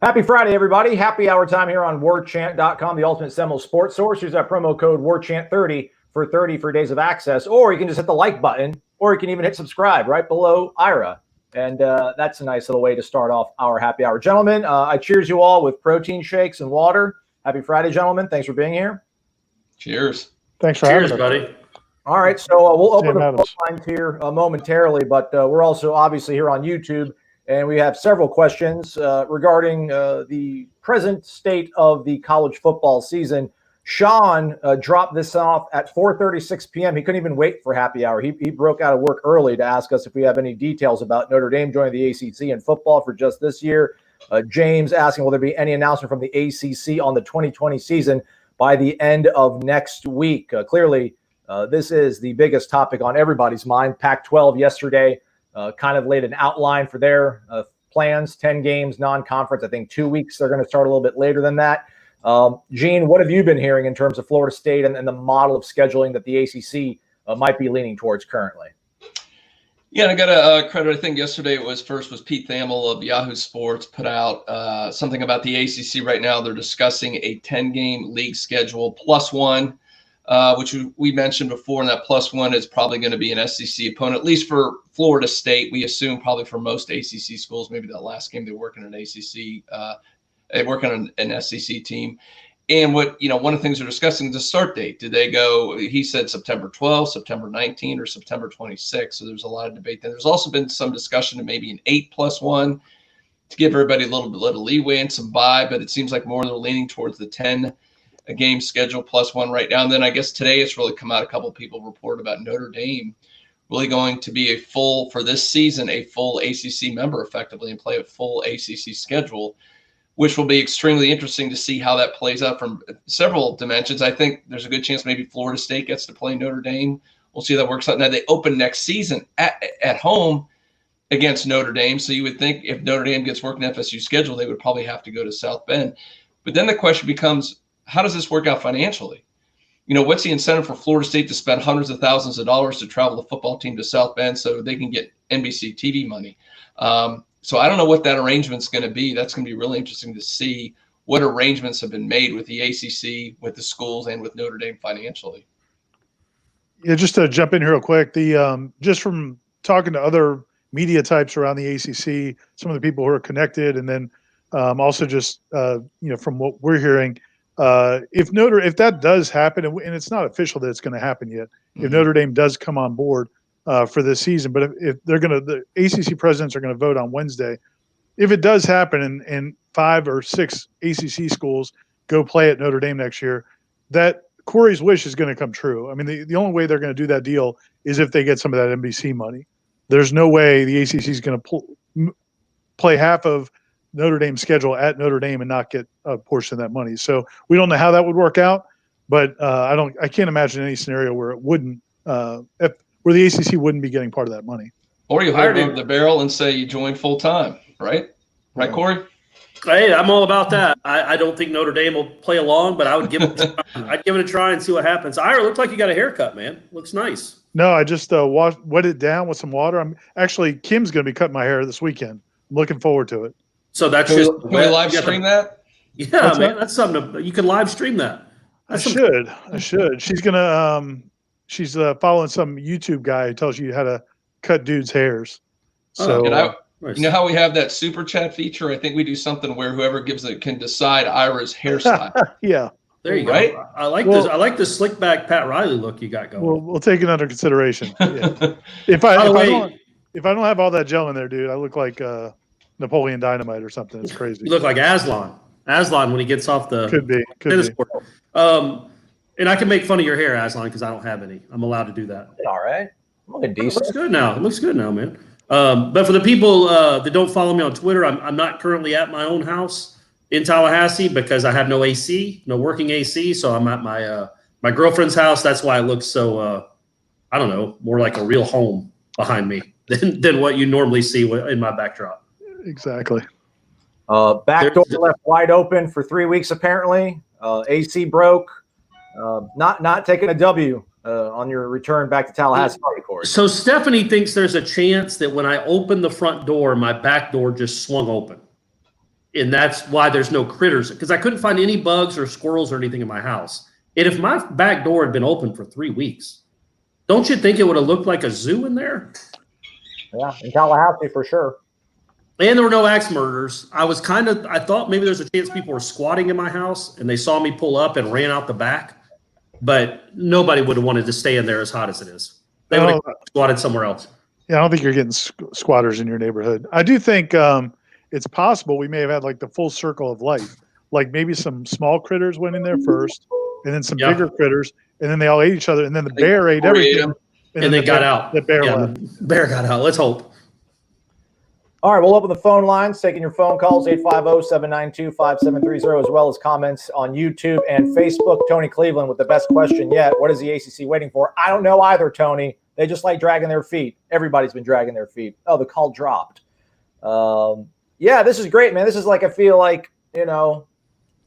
Happy Friday, everybody. Happy hour time here on Warchant.com, the ultimate Seminole sports source. Use that promo code Warchant30 for 30 for days of access, or you can just hit the like button, or you can even hit subscribe right below Ira. And that's a nice little way to start off our happy hour. Gentlemen, I cheers you all with protein shakes and water. Happy Friday, gentlemen. Thanks for being here. Cheers. Thanks for having us, buddy. All right, so we'll open the phone lines here momentarily, but we're also obviously here on YouTube. And we have several questions regarding the present state of the college football season. Sean dropped this off at 4:36 p.m. He couldn't even wait for happy hour. He broke out of work early to ask us if we have any details about Notre Dame joining the ACC in football for just this year. James asking, will there be any announcement from the ACC on the 2020 season by the end of next week? Clearly, this is the biggest topic on everybody's mind. Pac-12 yesterday kind of laid an outline for their plans, 10 games, non-conference. I think 2 weeks. They're going to start a little bit later than that. Gene, what have you been hearing in terms of Florida State and the model of scheduling that the ACC might be leaning towards currently? Yeah, and I got to credit, I think yesterday was Pete Thamel of Yahoo Sports put out something about the ACC right now. They're discussing a 10-game league schedule plus one. Which we mentioned before, and that plus one is probably going to be an SEC opponent, at least for Florida State. We assume probably for most ACC schools, maybe that last game they work in an ACC, they work on an SEC team. And one of the things they're discussing is the start date. Did they go? He said September 12th, September 19th, or September 26th. So there's a lot of debate there. There's also been some discussion of maybe an 8+1 to give everybody a little bit of leeway and some bye, but it seems like more they're leaning towards the 10. A game schedule plus one right now. And then I guess today it's really come out. A couple of people report about Notre Dame really going to be for this season, a full ACC member effectively and play a full ACC schedule, which will be extremely interesting to see how that plays out from several dimensions. I think there's a good chance maybe Florida State gets to play Notre Dame. We'll see how that works out. Now they open next season at home against Notre Dame. So you would think if Notre Dame gets work in FSU schedule, they would probably have to go to South Bend. But then the question becomes, how does this work out financially? What's the incentive for Florida State to spend hundreds of thousands of dollars to travel the football team to South Bend so they can get NBC TV money? So I don't know what that arrangement's going to be. That's going to be really interesting to see what arrangements have been made with the ACC, with the schools, and with Notre Dame financially. Yeah, just to jump in here real quick, just from talking to other media types around the ACC, some of the people who are connected, and then also just from what we're hearing. If that does happen, and it's not official that it's going to happen yet, if Notre Dame does come on board for this season, but if the ACC presidents are going to vote on Wednesday, if it does happen and 5 or 6 ACC schools go play at Notre Dame next year, that Corey's wish is going to come true. I mean, the only way they're going to do that deal is if they get some of that NBC money. There's no way the ACC is going to play half of Notre Dame's schedule at Notre Dame and not get a portion of that money. So we don't know how that would work out, but I can't imagine any scenario where it wouldn't, where the ACC wouldn't be getting part of that money. Or you hold over the barrel and say you join full time, right? Right, Corey? Hey, I'm all about that. I don't think Notre Dame will play along, but I would give it. I'd give it a try and see what happens. Ira, looked like you got a haircut, man. Looks nice. No, I just wet it down with some water. Kim's going to be cutting my hair this weekend. I'm looking forward to it. So that's can we live stream that? Yeah, man, that's something you can live stream that. I should. She's gonna she's following some YouTube guy who tells you how to cut dudes' hairs. So nice. You know how we have that super chat feature? I think we do something where whoever gives it can decide Ira's hairstyle. Yeah. There you right? go. I like this. I like the slick back Pat Riley look you got going. We'll take it under consideration. Yeah. If I don't have all that gel in there, dude, I look like Napoleon Dynamite or something. It's crazy. You look like Aslan when he gets off the tennis court. And I can make fun of your hair, Aslan, because I don't have any. I'm allowed to do that. All right. I'm looking decent. It looks good now, man. But for the people that don't follow me on Twitter, I'm not currently at my own house in Tallahassee because I have no AC, no working AC. So I'm at my girlfriend's house. That's why it looks so, I don't know, more like a real home behind me than what you normally see in my backdrop. Exactly. Back door left wide open for 3 weeks, apparently. AC broke. Not taking a W on your return back to Tallahassee, Corey. So Stephanie thinks there's a chance that when I open the front door, my back door just swung open. And that's why there's no critters, because I couldn't find any bugs or squirrels or anything in my house. And if my back door had been open for 3 weeks, don't you think it would have looked like a zoo in there? Yeah, in Tallahassee for sure. And there were no axe murders. I thought maybe there's a chance people were squatting in my house and they saw me pull up and ran out the back. But nobody would have wanted to stay in there as hot as it is. They would have squatted somewhere else. Yeah, I don't think you're getting squatters in your neighborhood. I do think it's possible we may have had like the full circle of life. Like maybe some small critters went in there first, and then some bigger critters, and then they all ate each other, and then the bear ate everything. And they got out. The bear left. The bear got out. Let's hope. All right, we'll open the phone lines, taking your phone calls, 850-792-5730, as well as comments on YouTube and Facebook. Tony Cleveland with the best question yet. What is the ACC waiting for? I don't know either, Tony. They just like dragging their feet. Everybody's been dragging their feet. Oh, the call dropped. Yeah, this is great, man. This is like, I feel like, they're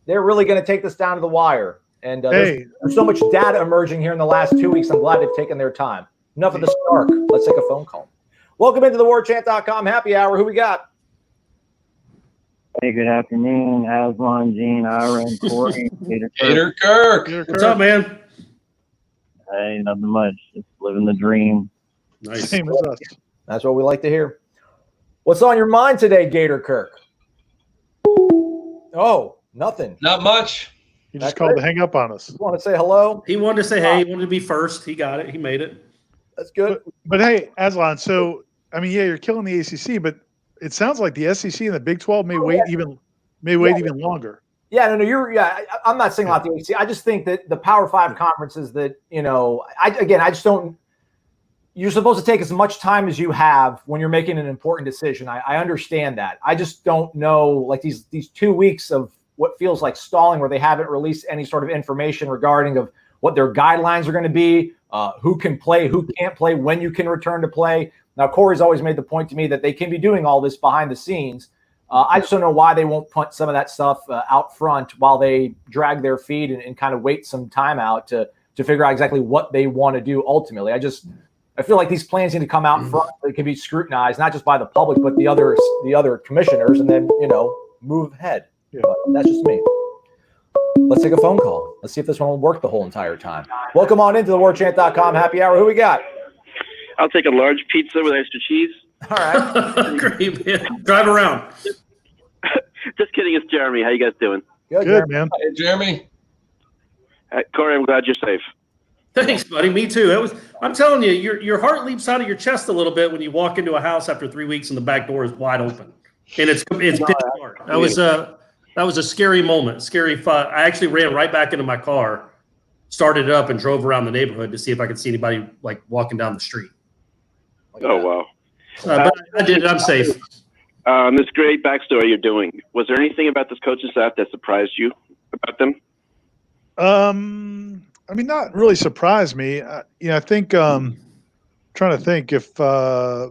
really going to take this down to the wire. And there's so much data emerging here in the last 2 weeks. I'm glad they've taken their time. Enough of the snark. Let's take a phone call. Welcome into the Warchant.com happy hour. Who we got? Hey, good afternoon. Aslan, Gene, Ira, and Corey. Gator Kirk. What's up, man? Hey, nothing much. Just living the dream. Nice. Same as us. That's what we like to hear. What's on your mind today, Gator Kirk? Oh, nothing. Not much. He just called to hang up on us. You want to say hello? He wanted to say hey. He wanted to be first. He got it. He made it. That's good. But hey, Aslan, so, I mean, yeah, you're killing the ACC, but it sounds like the SEC and the Big 12 may wait even longer. Yeah, I'm not saying about the ACC. I just think that the Power 5 conferences that, I just don't – you're supposed to take as much time as you have when you're making an important decision. I understand that. I just don't know, like these 2 weeks of what feels like stalling where they haven't released any sort of information regarding of what their guidelines are going to be, who can play, who can't play, when you can return to play. Now, Corey's always made the point to me that they can be doing all this behind the scenes. I just don't know why they won't put some of that stuff out front while they drag their feet and kind of wait some time out to figure out exactly what they want to do ultimately. I feel like these plans need to come out in front. They can be scrutinized, not just by the public, but the other commissioners, and then, move ahead. Yeah. But that's just me. Let's take a phone call. Let's see if this one will work the whole entire time. Welcome on into the Warchant.com happy hour. Who we got? I'll take a large pizza with extra cheese. All right. Great, man. Drive around. Just kidding. It's Jeremy. How you guys doing? Good, man. Hey, Jeremy. Corey, I'm glad you're safe. Thanks, buddy. Me too. I'm telling you, your heart leaps out of your chest a little bit when you walk into a house after 3 weeks and the back door is wide open, and it's pitch dark. That was a scary moment. Scary fun. I actually ran right back into my car, started it up, and drove around the neighborhood to see if I could see anybody like walking down the street. Oh wow! But I did it. I'm safe. This great backstory you're doing. Was there anything about this coaching staff that surprised you about them? I mean, not really surprised me. I think trying to think if I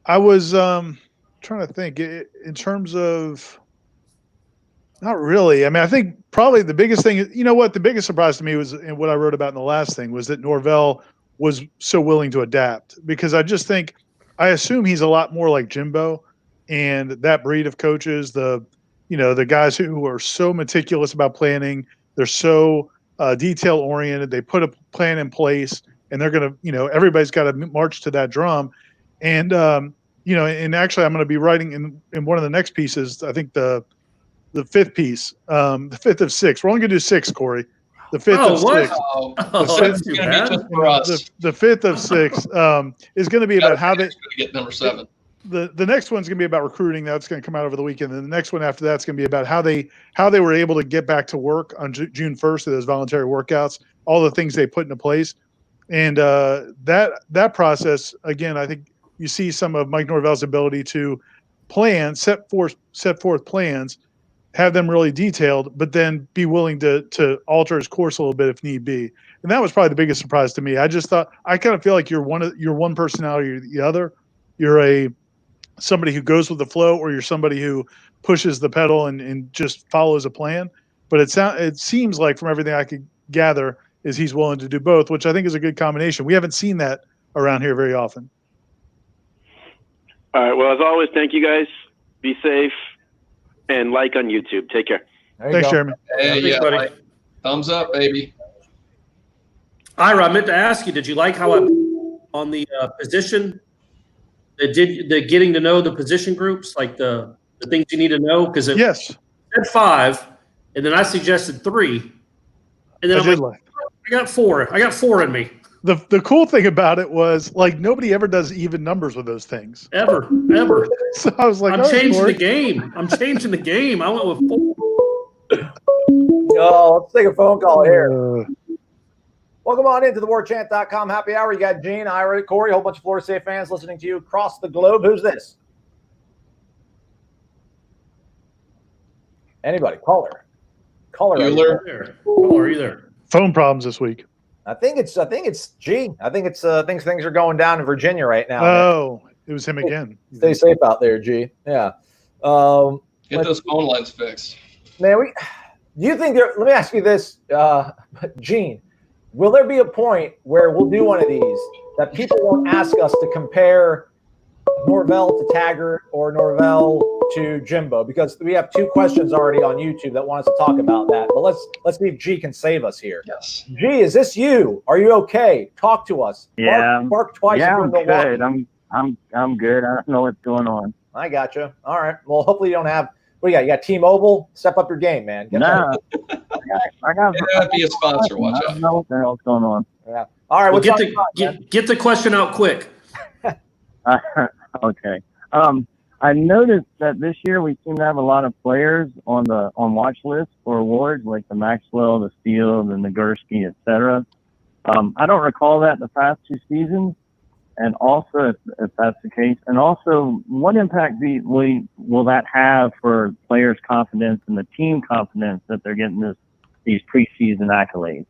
was trying to think in terms of not really. I mean, I think probably the biggest thing, the biggest surprise to me was, and what I wrote about in the last thing, was that Norvell was so willing to adapt, because I assume he's a lot more like Jimbo and that breed of coaches, the guys who are so meticulous about planning. They're so detail oriented. They put a plan in place, and they're going to, everybody's got to march to that drum. And, and actually I'm going to be writing in one of the next pieces, I think the fifth piece, the fifth of six. We're only going to do six, Corey. The fifth of six. The fifth of six is going to be about how they get number 7. The next one's going to be about recruiting. That's going to come out over the weekend. And the next one after that's going to be about how they were able to get back to work on June 1st, those voluntary workouts, all the things they put into place. And that process, again, I think you see some of Mike Norvell's ability to plan, set forth plans, have them really detailed, but then be willing to alter his course a little bit if need be. And that was probably the biggest surprise to me. I just thought, I kind of feel like you're one personality or the other. You're somebody who goes with the flow, or you're somebody who pushes the pedal and just follows a plan. But it seems like, from everything I could gather, is he's willing to do both, which I think is a good combination. We haven't seen that around here very often. All right. Well, as always, thank you guys. Be safe. And like on YouTube. Take care. Thanks, Jeremy. Hey, Thanks, buddy. like, thumbs up, baby. Ira, I meant to ask you, did you like how I on the position, the getting to know the position groups, like the things you need to know? Because it Yes, said 5, and then I suggested 3, and then I I'm did like, like. I got 4. I got 4 in me. The cool thing about it was like nobody ever does even numbers with those things. Ever. So I was like, I'm all right, changing Corey. the game. I went with 4. Oh, let's take a phone call here. Uh, Welcome on into the warchant.com happy hour. You got Gene, Ira, Corey, a whole bunch of Florida State fans listening to you across the globe. Who's this? Anybody? Caller. Bueller. Are you there? phone problems this week. I think it's G. I think it's things are going down in Virginia right now. Oh, it was him again. Stay safe out there, G. Yeah. Get those phone lines fixed. Man, do you think let me ask you this, Gene, will there be a point where we'll do one of these that people won't ask us to compare Norvell to Taggart or Norvell to Jimbo? Because we have 2 questions already on YouTube that want us to talk about that. But let's see if G can save us here. Yes. G, is this you? Are you okay? Talk to us. Yeah. Bark twice. Yeah, if I'm you're in Milwaukee. good. I'm good. I don't know what's going on. I got you. All right. Well, hopefully you don't have. What do you got? You got T-Mobile. Step up your game, man. Get Nah, I got. It'll be a sponsor. Watch I out. don't know what the hell's going on. Yeah. All right. Well, What's on your mind, man? get the question out quick. Okay. I noticed that this year we seem to have a lot of players on watch lists for awards, like the Maxwell, the Steele, the Nagurski, etc. I don't recall that the past 2 seasons. And also, if that's the case, and also, what impact will that have for players' confidence and the team confidence that they're getting these preseason accolades?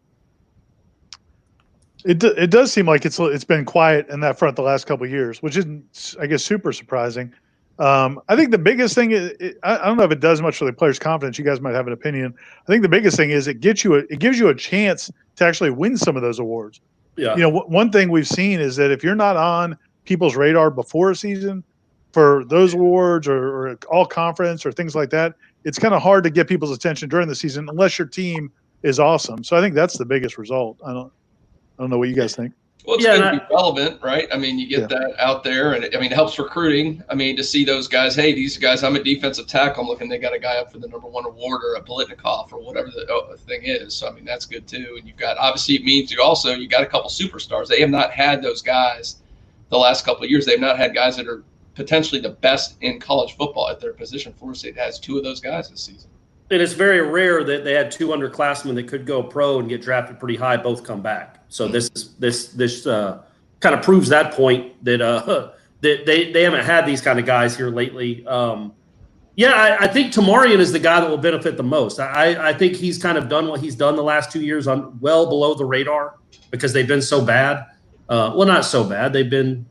It does seem like it's been quiet in that front the last couple of years, which isn't, I guess, super surprising. I think the biggest thing is, I don't know if it does much for the players' confidence. You guys might have an opinion. I think the biggest thing is it gives you a chance to actually win some of those awards. Yeah. You know, one thing we've seen is that if you're not on people's radar before a season for those awards or all conference or things like that, it's kind of hard to get people's attention during the season unless your team is awesome. So I think that's the biggest result. I don't know what you guys think. Well, it's Yeah, going to be relevant, right? I mean, you get that out there, and it helps recruiting. I mean, to see those guys, hey, these guys, I'm a defensive tackle. I'm looking, they got a guy up for the #1 award or a Politnikoff or whatever the thing is. So, I mean, that's good too. And you've got, obviously, it means you got a couple superstars. They have not had those guys the last couple of years. They've not had guys that are potentially the best in college football at their position. Florida State has 2 of those guys this season. And it's very rare that they had 2 underclassmen that could go pro and get drafted pretty high, both come back. So this kind of proves that point that that they haven't had these kind of guys here lately. I think Tamarian is the guy that will benefit the most. I think he's kind of done what he's done the last 2 years on well below the radar because they've been so bad. Well, not so bad. They've been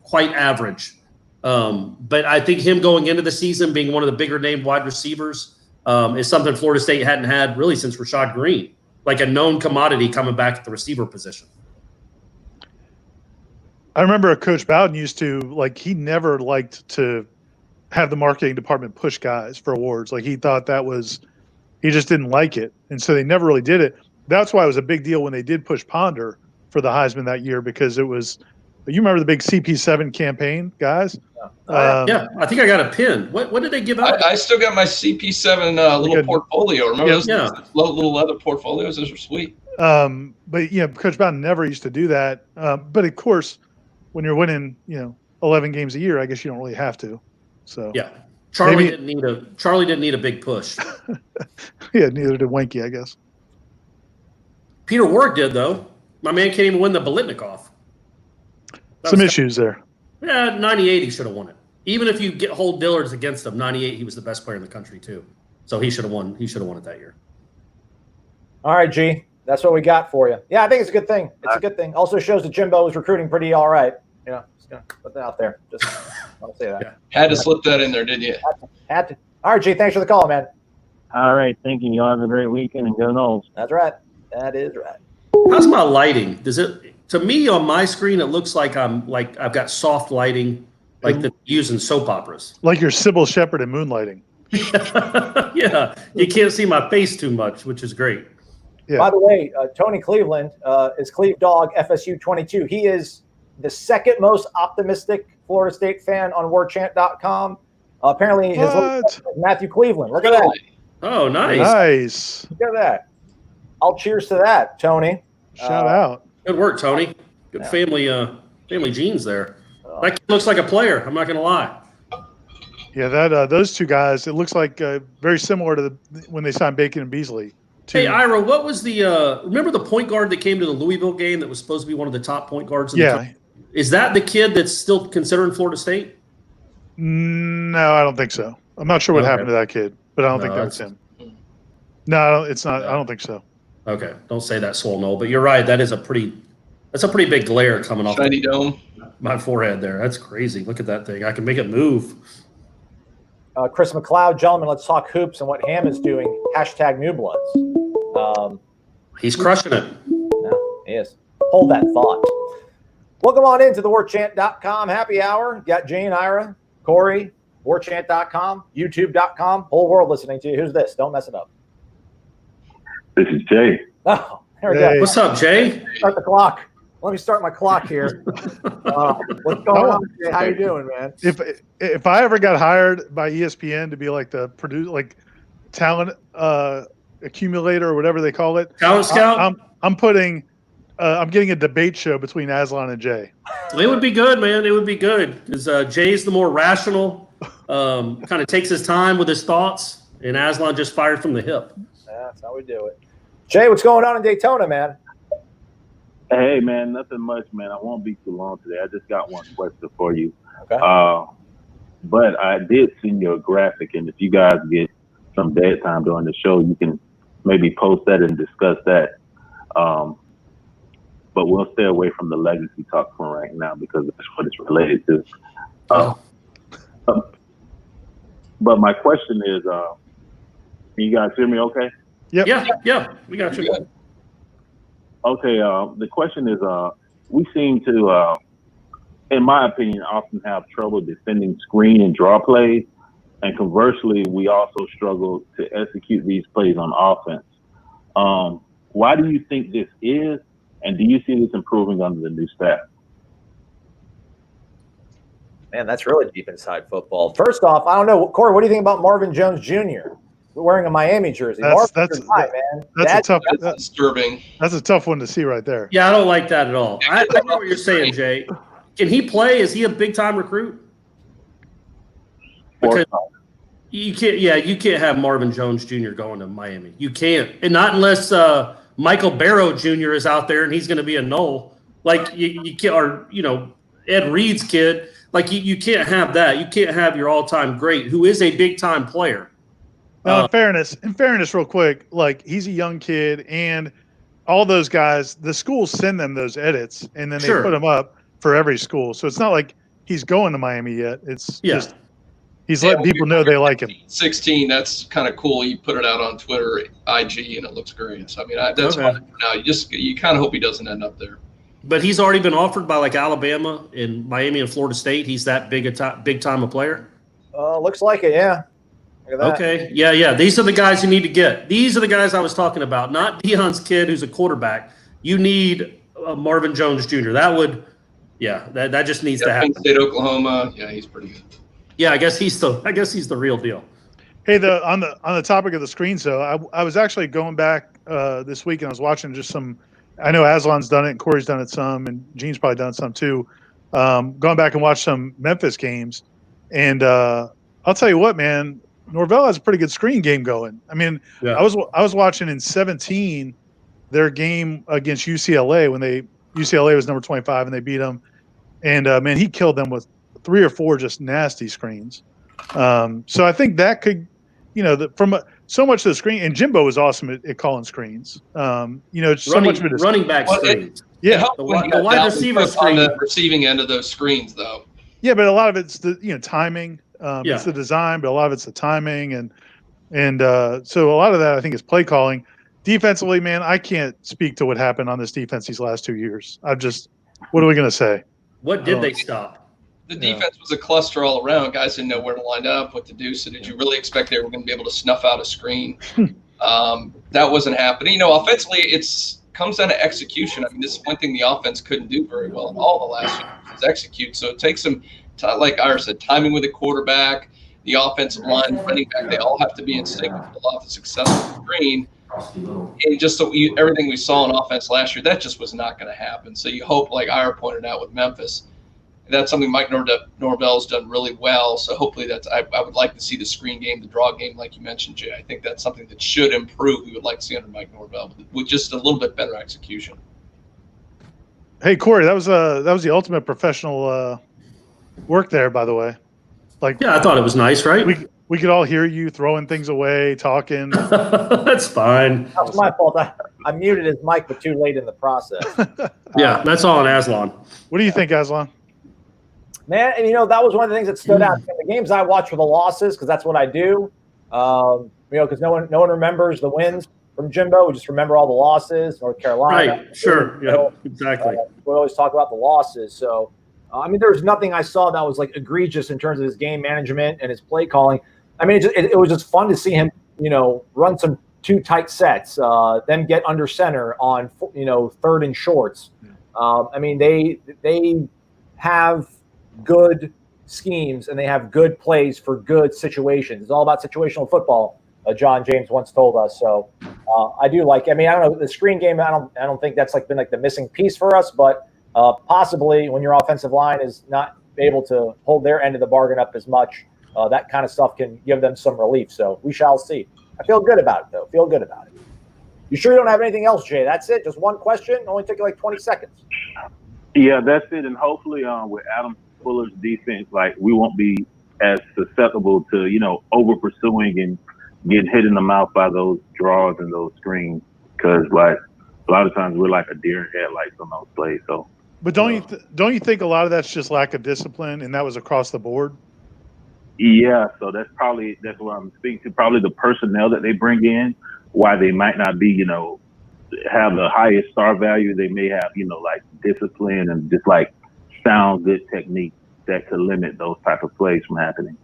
quite average. But I think him going into the season being one of the bigger named wide receivers is something Florida State hadn't had really since Rashad Green, like a known commodity coming back at the receiver position. I remember Coach Bowden used to, he never liked to have the marketing department push guys for awards. Like he thought he just didn't like it. And so they never really did it. That's why it was a big deal when they did push Ponder for the Heisman that year, because it was, you remember the big CP7 campaign, guys? Yeah, I think I got a pin. What did they give out? I still got my CP7 little portfolio. Remember those little leather portfolios? Those were sweet. But Coach Bowden never used to do that. But of course, when you're winning, 11 games a year, I guess you don't really have to. So yeah, Charlie didn't need a big push. Yeah, neither did Wenke, I guess. Peter Warrick did though. My man can't even win the Bolitnikoff. Some issues there. Yeah, 98 he should have won it. Even if you hold Dillard's against him, 98 he was the best player in the country too. So he should have won. He should have won it that year. All right, G. That's what we got for you. Yeah, I think it's a good thing. It's a good thing. Also shows that Jimbo was recruiting pretty all right. Just gonna put that out there. Just I'll say that. Yeah. Had to slip that in there, didn't you? Had to. All right, G. Thanks for the call, man. All right, thank you. Y'all have a great weekend and go Noles. That's right. That is right. How's my lighting? Does it? To me on my screen, it looks like I've got soft lighting. like the using soap operas. Like your Sybil Shepherd in Moonlighting. Yeah, you can't see my face too much, which is great. Yeah. By the way, Tony Cleveland is Cleve Dog FSU 22. He is the second most optimistic Florida State fan on Warchant.com. Apparently, his little is Matthew Cleveland. Look at that. Oh, nice. Nice. Look at that. I'll cheers to that, Tony. Shout out. Good work, Tony. Good family genes there. That kid looks like a player. I'm not going to lie. Yeah, that those two guys. It looks like very similar to when they signed Bacon and Beasley. Hey, Ira, what was the remember the point guard that came to the Louisville game that was supposed to be one of the top point guards in the country? Is that the kid that's still considering Florida State? No, I don't think so. I'm not sure what happened to that kid, but I don't think that's him. No, it's not. I don't think so. Okay, don't say that, Swole Noel. But you're right. That's a pretty big glare coming off Shiny dome. My forehead there. That's crazy. Look at that thing. I can make it move. Chris McLeod, gentlemen, let's talk hoops and what Ham is doing. Hashtag New Bloods. He's crushing it. No, he is. Hold that thought. Welcome on into the Warchant.com happy hour. Got Jane, Ira, Corey, Warchant.com, YouTube.com. Whole world listening to you. Who's this? Don't mess it up. This is Jay. Oh, there we go. What's up, Jay? Start the clock. Let me start my clock here. What's going on, Jay? How you doing, man? If I ever got hired by ESPN to be like the talent accumulator or whatever they call it, talent scout, I'm getting a debate show between Aslan and Jay. It would be good, man. It would be good because Jay's the more rational, kind of takes his time with his thoughts, and Aslan just fired from the hip. Yeah, that's how we do it. Jay, what's going on in Daytona, man? Hey, man, nothing much, man. I won't be too long today. I just got one question for you. Okay. But I did send you a graphic, and if you guys get some dead time during the show, you can maybe post that and discuss that. But we'll stay away from the legacy talk for right now because that's what it's related to. But my question is, can you guys hear me okay? Yep. Yeah, we got you. Okay, the question is, we seem to, in my opinion, often have trouble defending screen and draw plays. And conversely, we also struggle to execute these plays on offense. Why do you think this is? And do you see this improving under the new staff? Man, that's really deep inside football. First off, I don't know. Corey, what do you think about Marvin Jones Jr.? Wearing a Miami jersey. That's disturbing. That's a tough one to see right there. Yeah, I don't like that at all. I know what you're saying, Jay. Can he play? Is he a big time recruit? Because you can't. Yeah, you can't have Marvin Jones Jr. going to Miami. You can't, and not unless Michael Barrow Jr. is out there and he's going to be a null. Like you can't, or Ed Reed's kid. Like you can't have that. You can't have your all time great who is a big time player. Now, in fairness, real quick, like he's a young kid, and all those guys, the schools send them those edits, and then they put them up for every school. So it's not like he's going to Miami yet. It's just he's letting people know they like him. 16, that's kind of cool. You put it out on Twitter, IG, and it looks great. So I mean, that's fine for now. You kind of hope he doesn't end up there. But he's already been offered by like Alabama and Miami and Florida State. He's that big time a player. Looks like it, yeah. Okay. Yeah. These are the guys you need to get. These are the guys I was talking about, not Deion's kid who's a quarterback. You need Marvin Jones Jr. That just needs to happen. Penn State, Oklahoma. Yeah, he's pretty good. Yeah, I guess he's the real deal. Hey, on the topic of the screens, though, I was actually going back this week and I was watching just some. I know Aslan's done it and Corey's done it some, and Gene's probably done it some too. Going back and watch some Memphis games, and I'll tell you what, man. Norvell has a pretty good screen game going. I mean, I was watching in 2017 their game against UCLA when UCLA was number 25 and they beat them, and man, he killed them with 3 or 4 just nasty screens. So I think that could, so much of the screen, and Jimbo was awesome at calling screens. So much of it is running back screens. Yeah, the wide receiver screen on the receiving end of those screens, though. Yeah, but a lot of it's the timing. It's the design, but a lot of it's the timing, and so a lot of that I think is play calling. Defensively, man, I can't speak to what happened on this defense these last 2 years. What are we going to say? What did they stop? The defense was a cluster all around. Guys didn't know where to line up, what to do. So did you really expect they were going to be able to snuff out a screen? That wasn't happening. You know, offensively, it's comes down to execution. I mean, this is one thing the offense couldn't do very well in all the last year is execute. So it takes some, like Ira said, timing with the quarterback, the offensive line, running back. They all have to be in sync to pull off a successful screen. And just everything we saw in offense last year, that just was not going to happen. So you hope, like Ira pointed out with Memphis, that's something Mike Norvell's done really well. So hopefully I would like to see the screen game, the draw game, like you mentioned, Jay. I think that's something that should improve. We would like to see under Mike Norvell with just a little bit better execution. Hey, Corey, that was the ultimate professional work there, by the way. Like, yeah, I thought it was nice, right? We could all hear you throwing things away, talking. That's fine. That was my fault. I muted his mic, but too late in the process. Yeah, that's all on Aslan. What do you think, Aslan? Man, and that was one of the things that stood out. The games I watch for the losses, because that's what I do. Because no one remembers the wins from Jimbo. We just remember all the losses. North Carolina. Right. Sure. Yeah. Exactly. We always talk about the losses. So, I mean, there's nothing I saw that was like egregious in terms of his game management and his play calling. I mean, it was just fun to see him, run some 2 tight sets, then get under center on, 3rd and shorts. I mean, they have good schemes and they have good plays for good situations. It's all about situational football. John James once told us. So I do like. I mean, I don't know the screen game. I don't think that's been the missing piece for us, but possibly when your offensive line is not able to hold their end of the bargain up as much, that kind of stuff can give them some relief. So we shall see. I feel good about it, though. Feel good about it. You sure you don't have anything else, Jay? That's it? Just one question? Only took you 20 seconds. Yeah, that's it. And hopefully with Adam Fuller's defense, we won't be as susceptible to, over pursuing and getting hit in the mouth by those draws and those screens. Because a lot of times we're like a deer in headlights on those plays. So, but don't you think a lot of that's just lack of discipline, and that was across the board? Yeah, so that's what I'm speaking to. Probably the personnel that they bring in, why they might not be, have the highest star value. They may have, discipline and just sound good technique that could limit those type of plays from happening.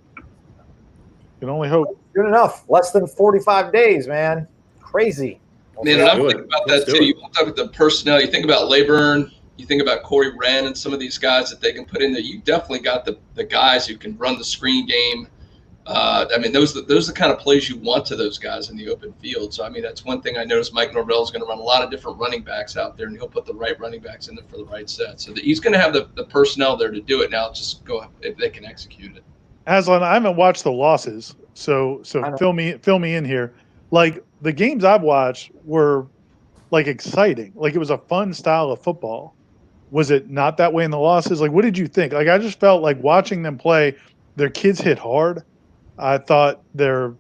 Can only hope. Good enough. Less than 45 days, man. Crazy. Man, and I'm thinking about that too. You talk about the personnel. You think about Layburn. You think about Corey Wren and some of these guys that they can put in there. You definitely got the guys who can run the screen game. I mean, those are the kind of plays you want to those guys in the open field. So, I mean, that's one thing I noticed. Mike Norvell is going to run a lot of different running backs out there, and he'll put the right running backs in there for the right set. So he's going to have the personnel there to do it. Now just go if they can execute it. Aslan, I haven't watched the losses, so fill me in here. The games I've watched were exciting. It was a fun style of football. Was it not that way in the losses? What did you think? I just felt like watching them play, their kids hit hard. I thought the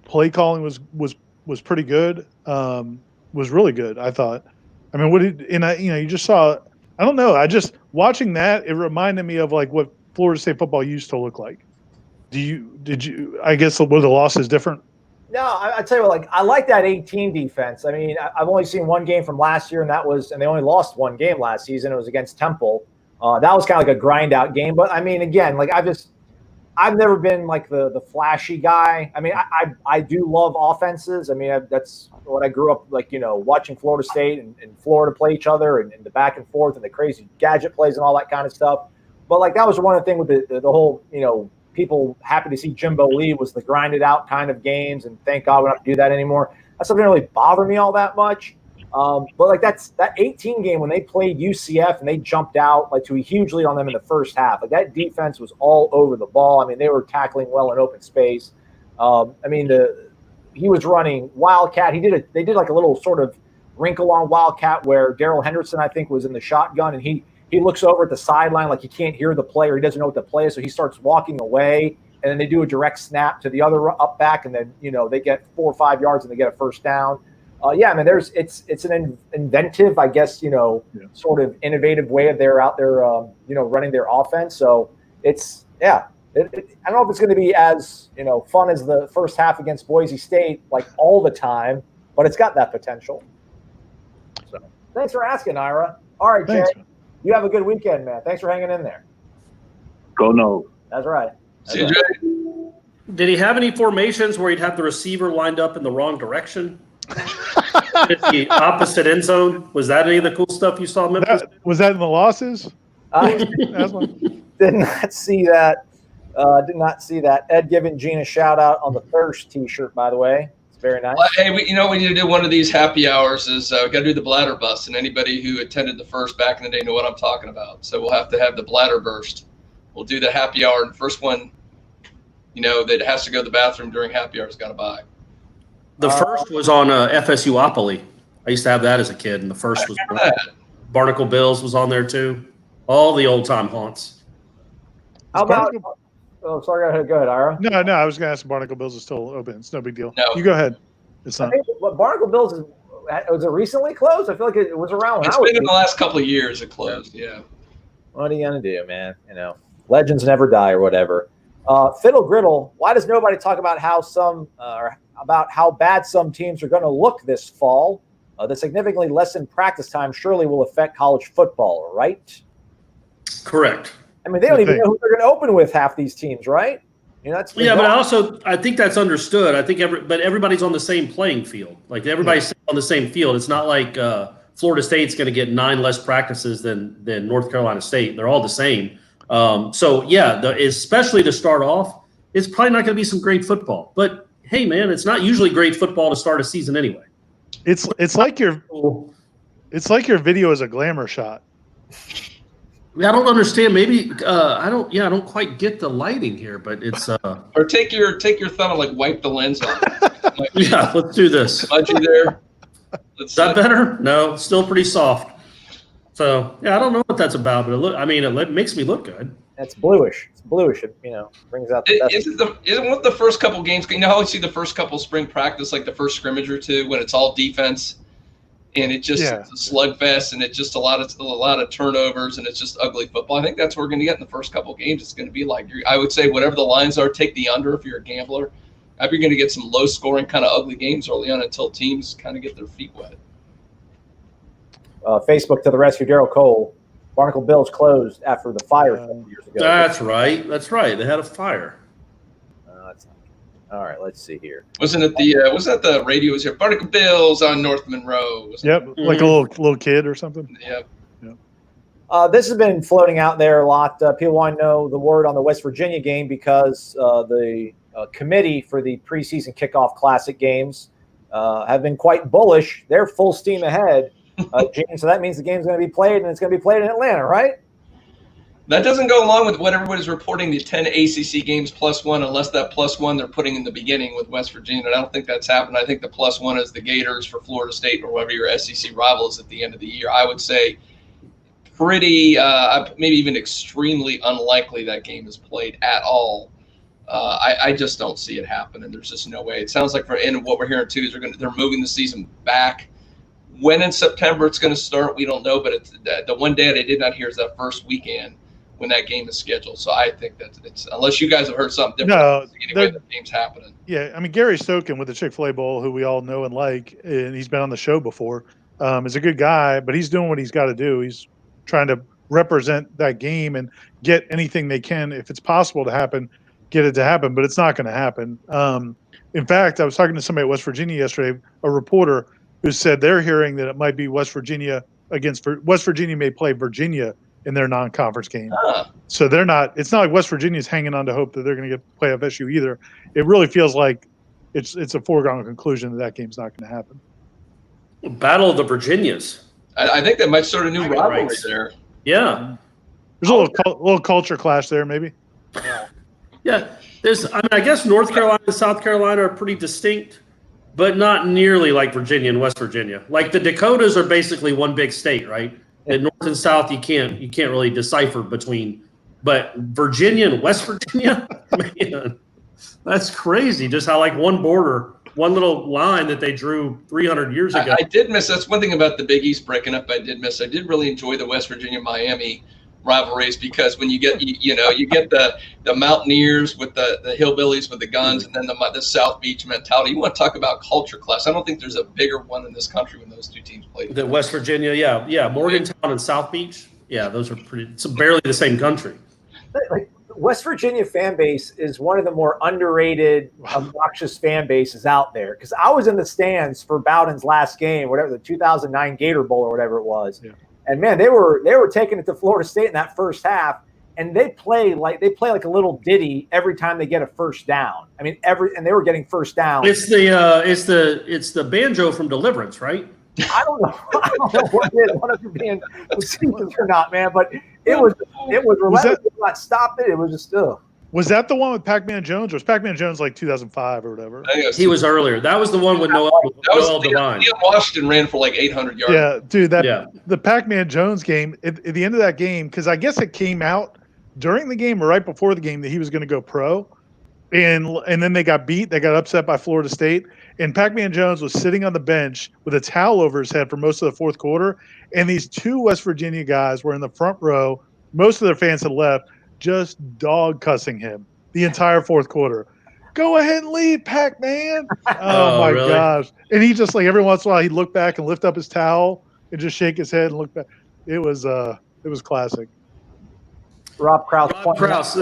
play calling was pretty good. Was really good, I thought. I mean, you just saw, I don't know. Watching that, it reminded me of what Florida State football used to look like. I guess, were the losses different? No, I tell you what, I like that 18 defense. I mean, I've only seen one game from last year, and they only lost one game last season. It was against Temple. That was kind of like a grind out game. But I mean, again, I've never been the flashy guy. I mean, I do love offenses. I mean, that's what I grew up watching Florida State and Florida play each other and the back and forth and the crazy gadget plays and all that kind of stuff. But that was one of the things with the whole, people happy to see Jimbo leave was the grinded out kind of games. And thank God we don't have to do that anymore. That stuff didn't really bother me all that much. But that 18 game when they played UCF and they jumped out to a huge lead on them in the first half. That defense was all over the ball. I mean, they were tackling well in open space. I mean, he was running Wildcat. They did a little sort of wrinkle on Wildcat where Darrell Henderson, I think, was in the shotgun, and he looks over at the sideline he can't hear the play or he doesn't know what the play is, so he starts walking away, and then they do a direct snap to the other up back, and then they get 4 or 5 yards and they get a first down. Yeah, I mean, it's an inventive, I guess, sort of innovative way of they're out there, running their offense. So it's, yeah, I don't know if it's going to be as, fun as the first half against Boise State, all the time, but it's got that potential. So thanks for asking, Ira. All right, Jay. Thanks, You have a good weekend, man. Thanks for hanging in there. Go no. That's right. See you, Jay. Did he have any formations where he'd have the receiver lined up in the wrong direction? The opposite end zone? Was that any of the cool stuff you saw in Memphis? Was that in the losses? Did not see that. Did not see that. Ed giving Gene a shout out on the Thirst T-shirt, by the way. It's very nice. Hey, we need to do one of these happy hours. Is we got to do the bladder bust, and anybody who attended the first back in the day know what I'm talking about. So we'll have to have the bladder burst. We'll do the happy hour, and the first one, that has to go to the bathroom during happy hour has got to buy. The first was on FSU-opoly. I used to have that as a kid, and the first was Barnacle Bills was on there too. All the old time haunts. How about? Oh, sorry. Go ahead, Ira. No. I was going to ask if Barnacle Bills is still open. It's no big deal. No. You go ahead. It's not. I think what Barnacle Bills was it recently closed? I feel like it was around. It's been in the last couple of years. It closed. Yeah. What are you gonna do, man? Legends never die or whatever. Fiddle Griddle. Why does nobody talk about how how bad some teams are going to look this fall? The significantly lessened practice time surely will affect college football, right? Correct. I mean, they don't even know who they're going to open with, half these teams, right? That's but I think that's understood. I think everybody's on the same playing field. Like everybody's on the same field. It's not like Florida State's going to get 9 less practices than North Carolina State. They're all the same. Especially to start off, it's probably not going to be some great football. But hey, man, it's not usually great football to start a season anyway. It's like your video is a glamour shot. I don't understand. Maybe I don't quite get the lighting here, but it's Or take your thumb and like wipe the lens off. Yeah, let's do this. Budgie there. Is that better? No, still pretty soft. So I don't know what that's about, but it makes me look good. It's bluish. It's bluish. It brings out the best. Isn't what the first couple games? You know how we see the first couple spring practice, like the first scrimmage or two, when it's all defense, and it's a slugfest, and it's just a lot of turnovers, and it's just ugly football. I think that's what we're going to get in the first couple games. It's going to be like, I would say, whatever the lines are, take the under if you're a gambler. I think you're going to get some low scoring kind of ugly games early on until teams kind of get their feet wet. Facebook to the rescue, Daryl Cole. Barnacle Bills closed after the fire 7 years ago. That's right. They had a fire. All right, let's see here. Wasn't it the radio was here? Barnacle Bills on North Monroe. Like a little kid or something. Yep. This has been floating out there a lot. People want to know the word on the West Virginia game because the committee for the preseason kickoff classic games have been quite bullish. They're full steam ahead. Gene, so that means the game's going to be played, and it's going to be played in Atlanta, right? That doesn't go along with what everybody's reporting, the 10 ACC games +1, unless that +1 they're putting in the beginning with West Virginia. And I don't think that's happened. I think the +1 is the Gators for Florida State or whoever your SEC rival is at the end of the year. I would say pretty, maybe even extremely unlikely that game is played at all. I just don't see it happening. There's just no way. It sounds like and what we're hearing too is they're moving the season back. When in September it's going to start, we don't know. But it's the one day that I did not hear is that first weekend when that game is scheduled. So I think that it's unless you guys have heard something different. Anyway, the game's happening. Yeah, I mean Gary Stoken with the Chick-fil-A Bowl, who we all know and like, and he's been on the show before, is a good guy. But he's doing what he's got to do. He's trying to represent that game and get anything they can, if it's possible to happen, get it to happen. But it's not going to happen. In fact, I was talking to somebody at West Virginia yesterday, a reporter, who said they're hearing that it might be West Virginia may play Virginia in their non-conference game. So they're not. It's not like West Virginia's hanging on to hope that they're going to play FSU either. It really feels like it's a foregone conclusion that game's not going to happen. Battle of the Virginias. I think that might start a new rivalry there. Yeah, there's a little culture clash there, maybe. Yeah, I guess North Carolina and South Carolina are pretty distinct, but not nearly like Virginia and West Virginia. Like the Dakotas are basically one big state, right? And North and South you can't really decipher between. But Virginia and West Virginia, man, that's crazy. Just how like one little line that they drew 300 years ago. I did miss. That's one thing about the Big East breaking up. I did really enjoy the West Virginia Miami rivalries because when you get the Mountaineers with the hillbillies with the guns and then the South Beach mentality. You want to talk about culture clash. I don't think there's a bigger one in this country when those two teams play. The West Virginia, yeah, Morgantown and South Beach. Yeah, those are pretty. It's barely the same country. Like West Virginia fan base is one of the more underrated, obnoxious fan bases out there. Because I was in the stands for Bowden's last game, whatever the 2009 Gator Bowl or whatever it was, and man, they were taking it to Florida State in that first half, and they play like a little ditty every time they get a first down. I mean, and they were getting first down. It's the banjo from Deliverance, right? I don't know what it is, one of you being facetious or not, man, but it was relentless. Not stopped it. It was just Was that the one with Pac-Man Jones, or was Pac-Man Jones like 2005 or whatever? He was earlier. That was the one with Noel Devine. Liam Washington ran for like 800 yards. Yeah, dude, the Pac-Man Jones game, at the end of that game, because I guess it came out during the game or right before the game that he was going to go pro, and then they got beat. They got upset by Florida State, and Pac-Man Jones was sitting on the bench with a towel over his head for most of the fourth quarter, and these two West Virginia guys were in the front row. Most of their fans had left, just dog cussing him the entire fourth quarter. Go ahead and lead, Pac-Man. Oh my really? gosh. And he just, like, every once in a while he'd look back and lift up his towel and just shake his head and look back. It was classic. Rob Krause.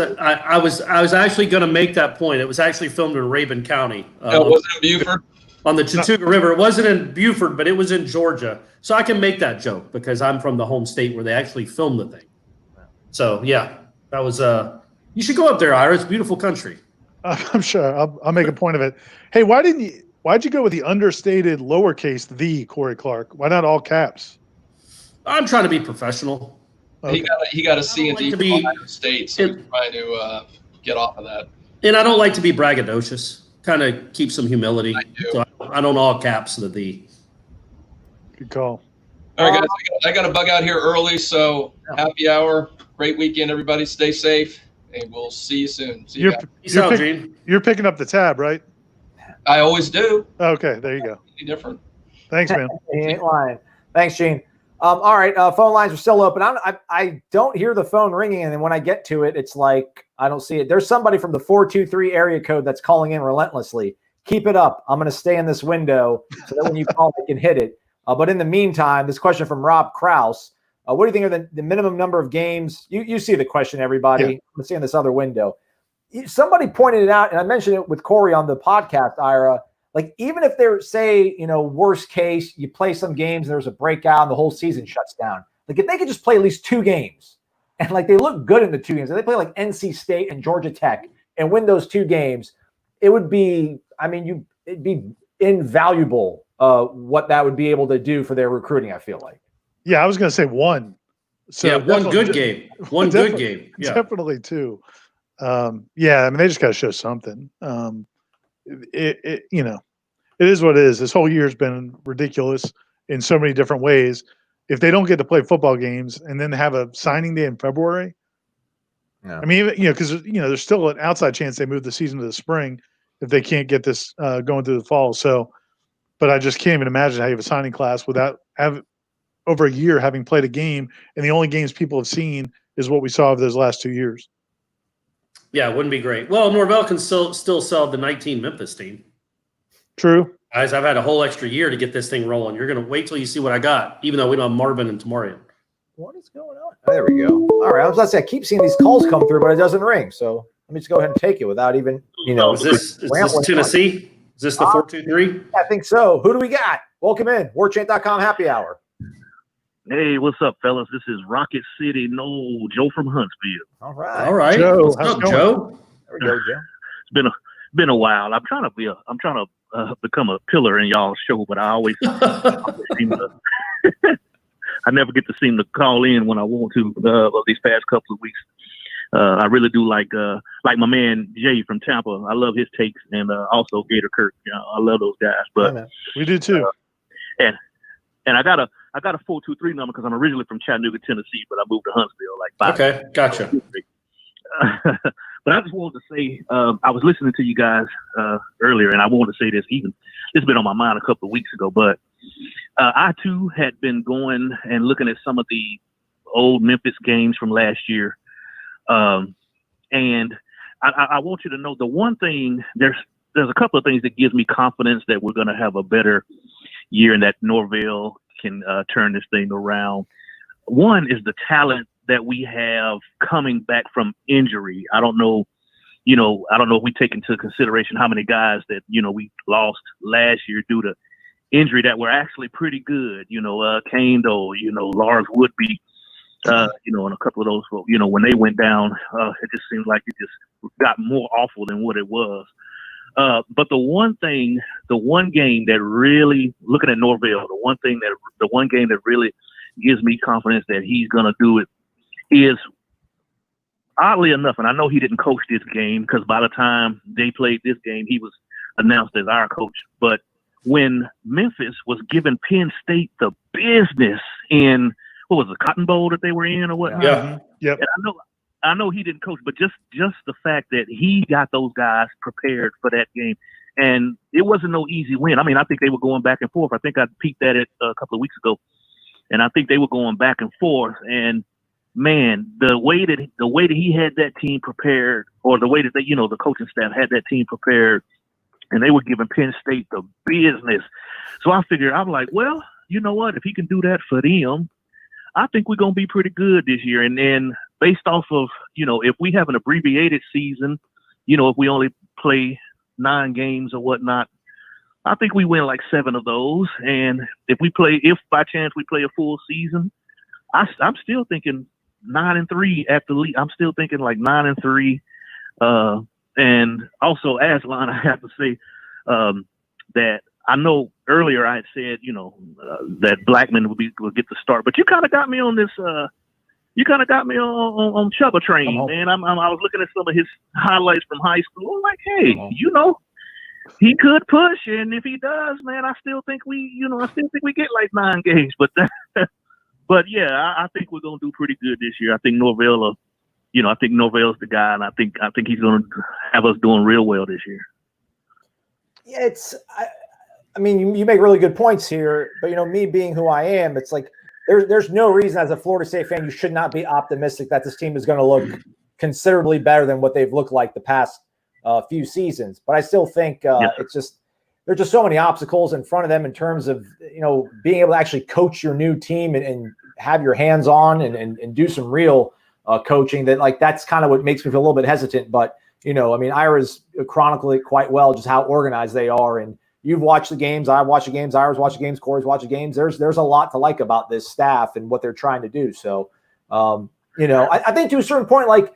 I was actually going to make that point. It was actually filmed in Rabun County. No, was it in Buford? On the Chattooga River. It wasn't in Buford, but it was in Georgia. So I can make that joke because I'm from the home state where they actually filmed the thing. So yeah, that was you should go up there, Ira. It's a beautiful country. I'm sure. I'll make a point of it. Hey, why'd you go with the understated lowercase the Corey Clark? Why not all caps? I'm trying to be professional. Okay. He got a C and D from Ohio State, so he's trying to get off of that. And I don't like to be braggadocious. Kind of keep some humility. I do. So I don't all caps the. Good call. All right, guys, I got to bug out here early, so happy hour. Great weekend, everybody. Stay safe, and we'll see you soon. See you guys. Peace out, Gene. You're picking up the tab, right? I always do. Okay, there you go. Different. Thanks, man. He ain't lying. Thanks, Gene. All right, phone lines are still open. I don't hear the phone ringing, and then when I get to it, it's like I don't see it. There's somebody from the 423 area code that's calling in relentlessly. Keep it up. I'm going to stay in this window so that when you call, I can hit it. But in the meantime, this question from Rob Krause. What do you think are the minimum number of games? You see the question, everybody. Yeah. I'm seeing this other window. Somebody pointed it out, and I mentioned it with Corey on the podcast, Ira. Like, even if they're, say, worst case, you play some games, there's a breakout, and the whole season shuts down. Like, if they could just play at least 2 games, and, like, they look good in the 2 games, if they play, like, NC State and Georgia Tech and win those 2 games, it would be, it'd be invaluable what that would be able to do for their recruiting, I feel like. Yeah, I was going to say 1. So yeah, one good game. One good game. Yeah. Definitely 2. Yeah, they just got to show something. It is what it is. This whole year's been ridiculous in so many different ways. If they don't get to play football games and then have a signing day in February, because there's still an outside chance they move the season to the spring if they can't get this going through the fall. So, but I just can't even imagine how you have a signing class without over a year having played a game, and the only games people have seen is what we saw of those last 2 years. Yeah, it wouldn't be great. Well, Norvell can still sell the 19 Memphis team. True. Guys, I've had a whole extra year to get this thing rolling. You're going to wait till you see what I got, even though we don't have Marvin and Tamarian. What is going on? There we go. All right. I was about to say, I keep seeing these calls come through, but it doesn't ring. So let me just go ahead and take it without even, Is this Tennessee? Is this the 423? I think so. Who do we got? Welcome in. Warchant.com happy hour. Hey, what's up, fellas? This is Rocket City. No, Joe from Huntsville. All right. All right. Joe, what's up, Joe? There we go, Joe. It's been a while. I'm trying to become a pillar in y'all's show, but I always seem to. I never get to seem to call in when I want to. These past couple of weeks, I really do like my man Jay from Tampa. I love his takes, and also Gator Kirk. I love those guys. But we do too. And I got a 423 number because I'm originally from Chattanooga, Tennessee, but I moved to Huntsville like 5 years. Okay, gotcha. But I just wanted to say, I was listening to you guys earlier, and I wanted to say this. It's been on my mind a couple of weeks ago, but I too had been going and looking at some of the old Memphis games from last year, and I want you to know the one thing. There's a couple of things that gives me confidence that we're going to have a better year and that Norvell can turn this thing around. one is the talent that we have coming back from injury. I don't know if we take into consideration how many guys that, we lost last year due to injury that were actually pretty good. Kane, though, Lars Woodby, and a couple of those folks, when they went down, it just seemed like it just got more awful than what it was. But the one game that really, looking at Norvell, the one game that really gives me confidence that he's going to do it is, oddly enough, and I know he didn't coach this game because by the time they played this game, he was announced as our coach. But when Memphis was giving Penn State the business in, what was the Cotton Bowl that they were in or whatnot? Yeah. Yep. And I know he didn't coach, but just the fact that he got those guys prepared for that game, and it wasn't no easy win. I mean, I think they were going back and forth. I think I peeked at it a couple of weeks ago, and I think they were going back and forth. And man, the way that he had that team prepared, or the way that they, the coaching staff had that team prepared, and they were giving Penn State the business. So I figured, I'm like, well, you know what? If he can do that for them, I think we're going to be pretty good this year. And then based off of, if we have an abbreviated season, if we only play 9 games or whatnot, I think we win like 7 of those. And if by chance we play a full season, I'm still thinking 9-3 at the league. I'm still thinking like 9-3. And also, Aslan, I have to say that I know earlier I had said, that Blackman would get the start, but you kind of got me on this. You kind of got me on Chubba train, man. I was looking at some of his highlights from high school. I'm like, hey, he could push, and if he does, man, I still think we get like 9 games. But but yeah, I think we're gonna do pretty good this year. I think Norvell, I think Norvell's the guy, and I think he's gonna have us doing real well this year. Yeah, I mean, you make really good points here, but me being who I am, it's like there's no reason as a Florida State fan you should not be optimistic that this team is going to look considerably better than what they've looked like the past few seasons. But I still think it's just there's just so many obstacles in front of them in terms of being able to actually coach your new team and have your hands on and do some real coaching. That's kind of what makes me feel a little bit hesitant. But Ira's chronicled it quite well, just how organized they are. And you've watched the games, I've watched the games, Ira's watched the games, Corey's watched the games. There's a lot to like about this staff and what they're trying to do. So, I think to a certain point, like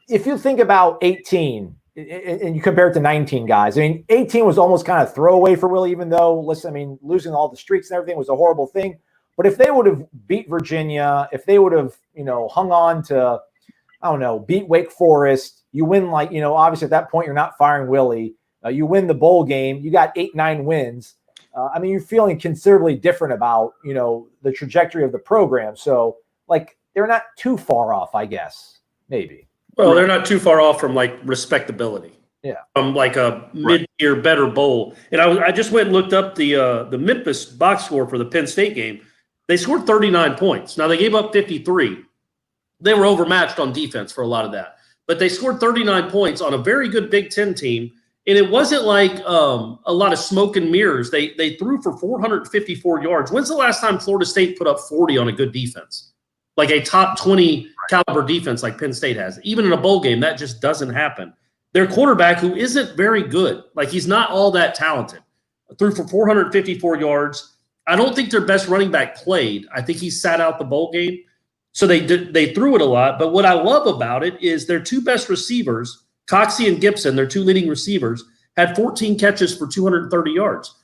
if you think about 18 and you compare it to 19 guys, 18 was almost kind of throwaway for Willie, even though, losing all the streaks and everything was a horrible thing. But if they would have beat Virginia, if they would have, hung on to, beat Wake Forest, you win obviously at that point you're not firing Willie. You win the bowl game, you got 8-9 wins. You're feeling considerably different about, the trajectory of the program. So they're not too far off, I guess, maybe. Well, they're not too far off from respectability. Yeah. From a mid-tier better bowl. And I just went and looked up the Memphis box score for the Penn State game. They scored 39 points. Now they gave up 53. They were overmatched on defense for a lot of that. But they scored 39 points on a very good Big Ten team. And it wasn't like a lot of smoke and mirrors. They threw for 454 yards. When's the last time Florida State put up 40 on a good defense? Like a top 20 caliber defense like Penn State has. Even in a bowl game, that just doesn't happen. Their quarterback, who isn't very good, he's not all that talented, threw for 454 yards. I don't think their best running back played. I think he sat out the bowl game. So they threw it a lot. But what I love about it is their 2 best receivers, Coxie and Gibson, their 2 leading receivers, had 14 catches for 230 yards.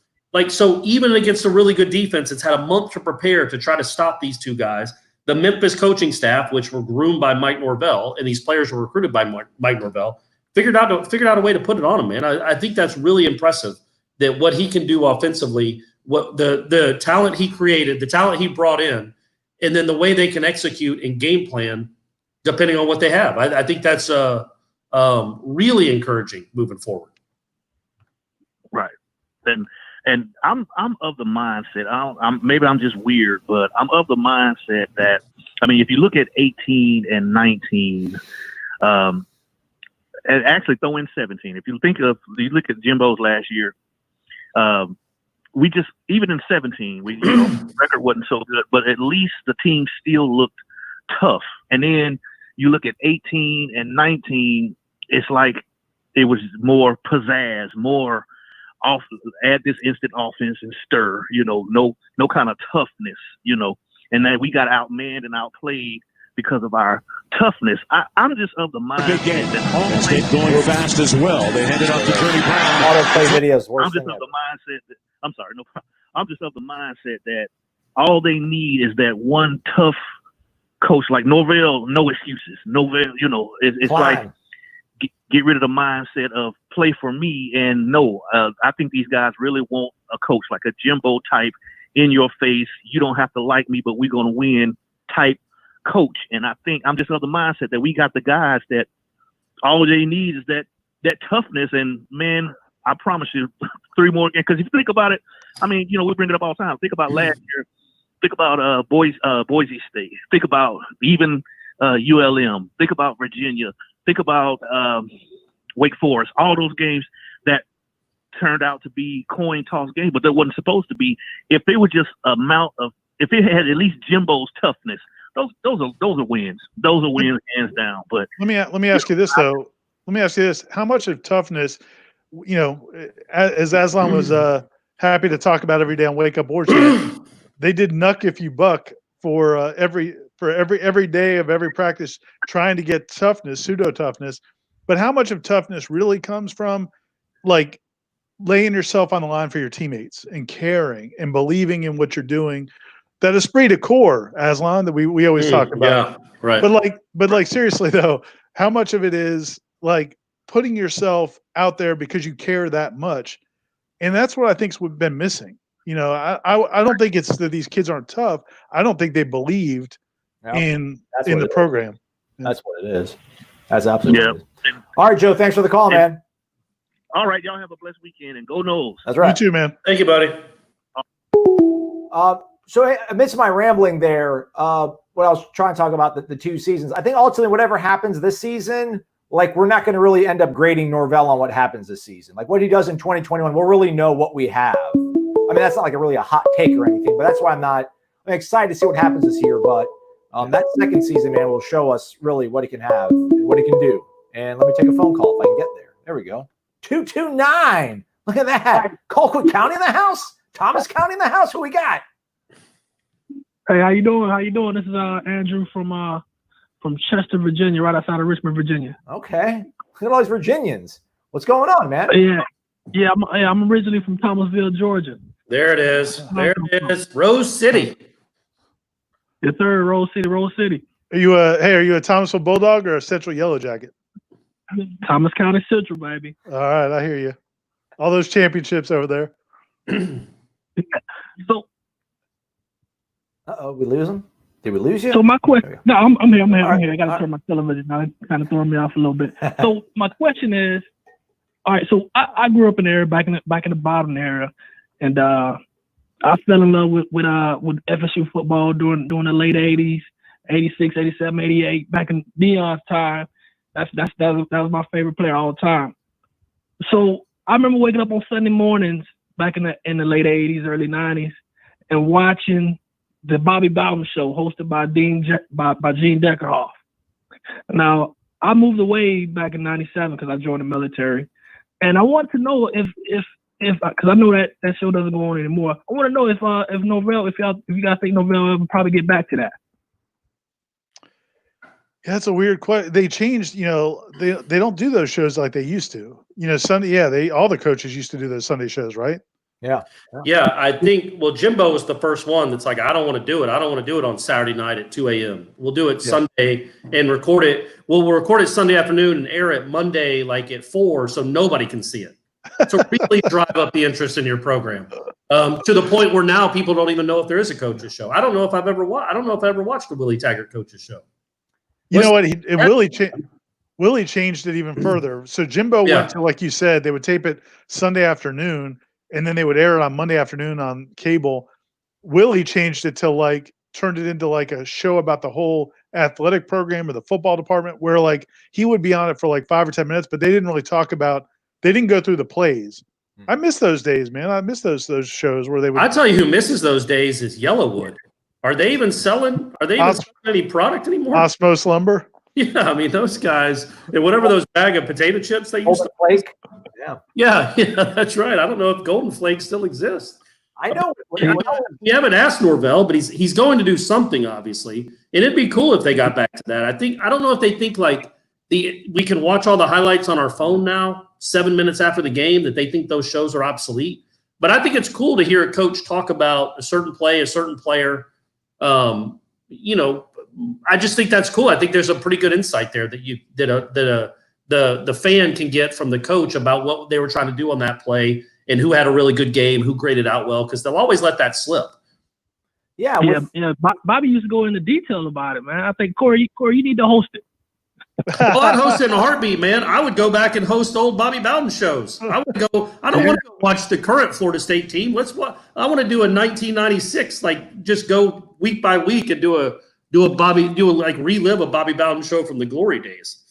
So even against a really good defense, it's had a month to prepare to try to stop these 2 guys. The Memphis coaching staff, which were groomed by Mike Norvell, and these players were recruited by Mike Norvell, figured out a way to put it on him, man. I think that's really impressive that what he can do offensively, what the talent he created, the talent he brought in, and then the way they can execute and game plan depending on what they have. I think that's really encouraging moving forward. Right. And I'm of the mindset, maybe I'm just weird, but I'm of the mindset that, if you look at 18 and 19, and actually throw in 17, if you look at Jimbo's last year, we just, even in 17, record wasn't so good, but at least the team still looked tough. And then you look at 18 and 19, it's like it was more pizzazz, more off, add this instant offense and stir, no kind of toughness, and then we got outmanned and outplayed because of our toughness. I'm just of the mindset that all State going fast as well. They handed off to Journey Brown. Autoplay videos worse. I'm just of the mindset that I'm just of the mindset that all they need is that one tough coach like Norvell. No excuses. Norvell, it's like get rid of the mindset of play for me. And no, I think these guys really want a coach like a Jimbo type, in your face. You don't have to like me, but we're gonna win type coach. And I think I'm just of the mindset that we got the guys that all they need is that toughness. And man, I promise you, 3 more games. Because if you think about it, I mean, we bring it up all the time. Think about last year. Think about Boise State. Think about even ULM. Think about Virginia. Think about Wake Forest. All those games that turned out to be coin toss games, but that wasn't supposed to be. If they were just if it had at least Jimbo's toughness, those are wins. Those are wins hands down. But let me ask you this though. Let me ask you this: how much of toughness, as Aslan was happy to talk about every day on Wake Up Warchant, they did Nuck If You Buck for every day of every practice, trying to get toughness, pseudo toughness. But how much of toughness really comes from like laying yourself on the line for your teammates and caring and believing in what you're doing? That esprit de corps, Aslan, that we always talk about. Yeah, right. But like seriously though, how much of it is like putting yourself out there because you care that much? And that's what I think's we've been missing. I don't think it's that these kids aren't tough. I don't think they believed in the program. That's what it is. That's absolutely what it is. All right, Joe, thanks for the call, man. All right, y'all have a blessed weekend and go Noles. That's right. You too, man. Thank you, buddy. So amidst my rambling there, what I was trying to talk about the 2 seasons, I think ultimately whatever happens this season, like we're not going to really end up grading Norvell on what happens this season. Like what he does in 2021, we'll really know what we have. I mean, that's not like a really a hot take or anything, but that's why I'm excited to see what happens this year. But that second season, man, will show us really what he can have and what he can do. And let me take a phone call if I can get there. There we go. 229. Look at that. Colquitt County in the house. Thomas County in the house. Who we got? Hey, how you doing? This is Andrew from Chester, Virginia, right outside of Richmond, Virginia. Okay. Look at all these Virginians. What's going on, man? Yeah. I'm originally from Thomasville, Georgia. There it is. There it is. Rose City. Yes, sir. Rose City. Are you a Thomasville Bulldog or a Central Yellow Jacket? Thomas County Central, baby. All right, I hear you. All those championships over there. So, we lose him? Did we lose you? So my question, no, I'm here. I got to turn my television down. It's kind of throwing me off a little bit. So my question is, all right. So I grew up in the area back in the bottom area, and I fell in love with FSU football during the late '80s, '86, '87, '88, back in Dion's time. That was my favorite player all the time. So I remember waking up on Sunday mornings back in the late '80s, early '90s, and watching the Bobby Bowden show hosted by Gene Deckerhoff. Now I moved away back in '97 because I joined the military, and I want to know if because I know that show doesn't go on anymore. I want to know if Norvell, if you guys think Norvell will probably get back to that. Yeah, that's a weird question. They changed, they don't do those shows like they used to. Sunday, all the coaches used to do those Sunday shows, right? Yeah. Yeah, I think, Jimbo was the first one that's like, I don't want to do it. I don't want to do it on Saturday night at 2 a.m. We'll do it Sunday and record it. We'll record it Sunday afternoon and air it Monday like at 4 so nobody can see it. So really drive up the interest in your program to the point where now people don't even know if there is a coach's show. I don't know if I ever watched the Willie Taggart coach's show. You know what? Willie changed it even further. So Jimbo went to, like you said, they would tape it Sunday afternoon, and then they would air it on Monday afternoon on cable. Willie changed it to turned it into like a show about the whole athletic program or the football department, where he would be on it for 5 or 10 minutes, but they didn't really talk about. They didn't go through the plays. I miss those days, man. I miss those shows where they would. I tell you, who misses those days is Yellowwood. Are they even selling? Are they even selling any product anymore? Osmos Lumber. Yeah, I mean those guys and whatever those bag of potato chips they used to Flake. Yeah, that's right. I don't know if Golden Flake still exists. I know. We haven't asked Norvell, but he's going to do something, obviously, and it'd be cool if they got back to that. I don't know if they think like we can watch all the highlights on our phone now 7 minutes after the game, that they think those shows are obsolete. But I think it's cool to hear a coach talk about a certain play, a certain player. I just think that's cool. I think there's a pretty good insight there that the fan can get from the coach about what they were trying to do on that play and who had a really good game, who graded out well, because they'll always let that slip. Yeah. Bobby used to go into detail about it, man. I think Corey, you need to host it. Well, I'd host it in a heartbeat, man. I would go back and host old Bobby Bowden shows. I would go. I don't want to watch the current Florida State team. I want to do a 1996, like just go week by week and relive a Bobby Bowden show from the glory days.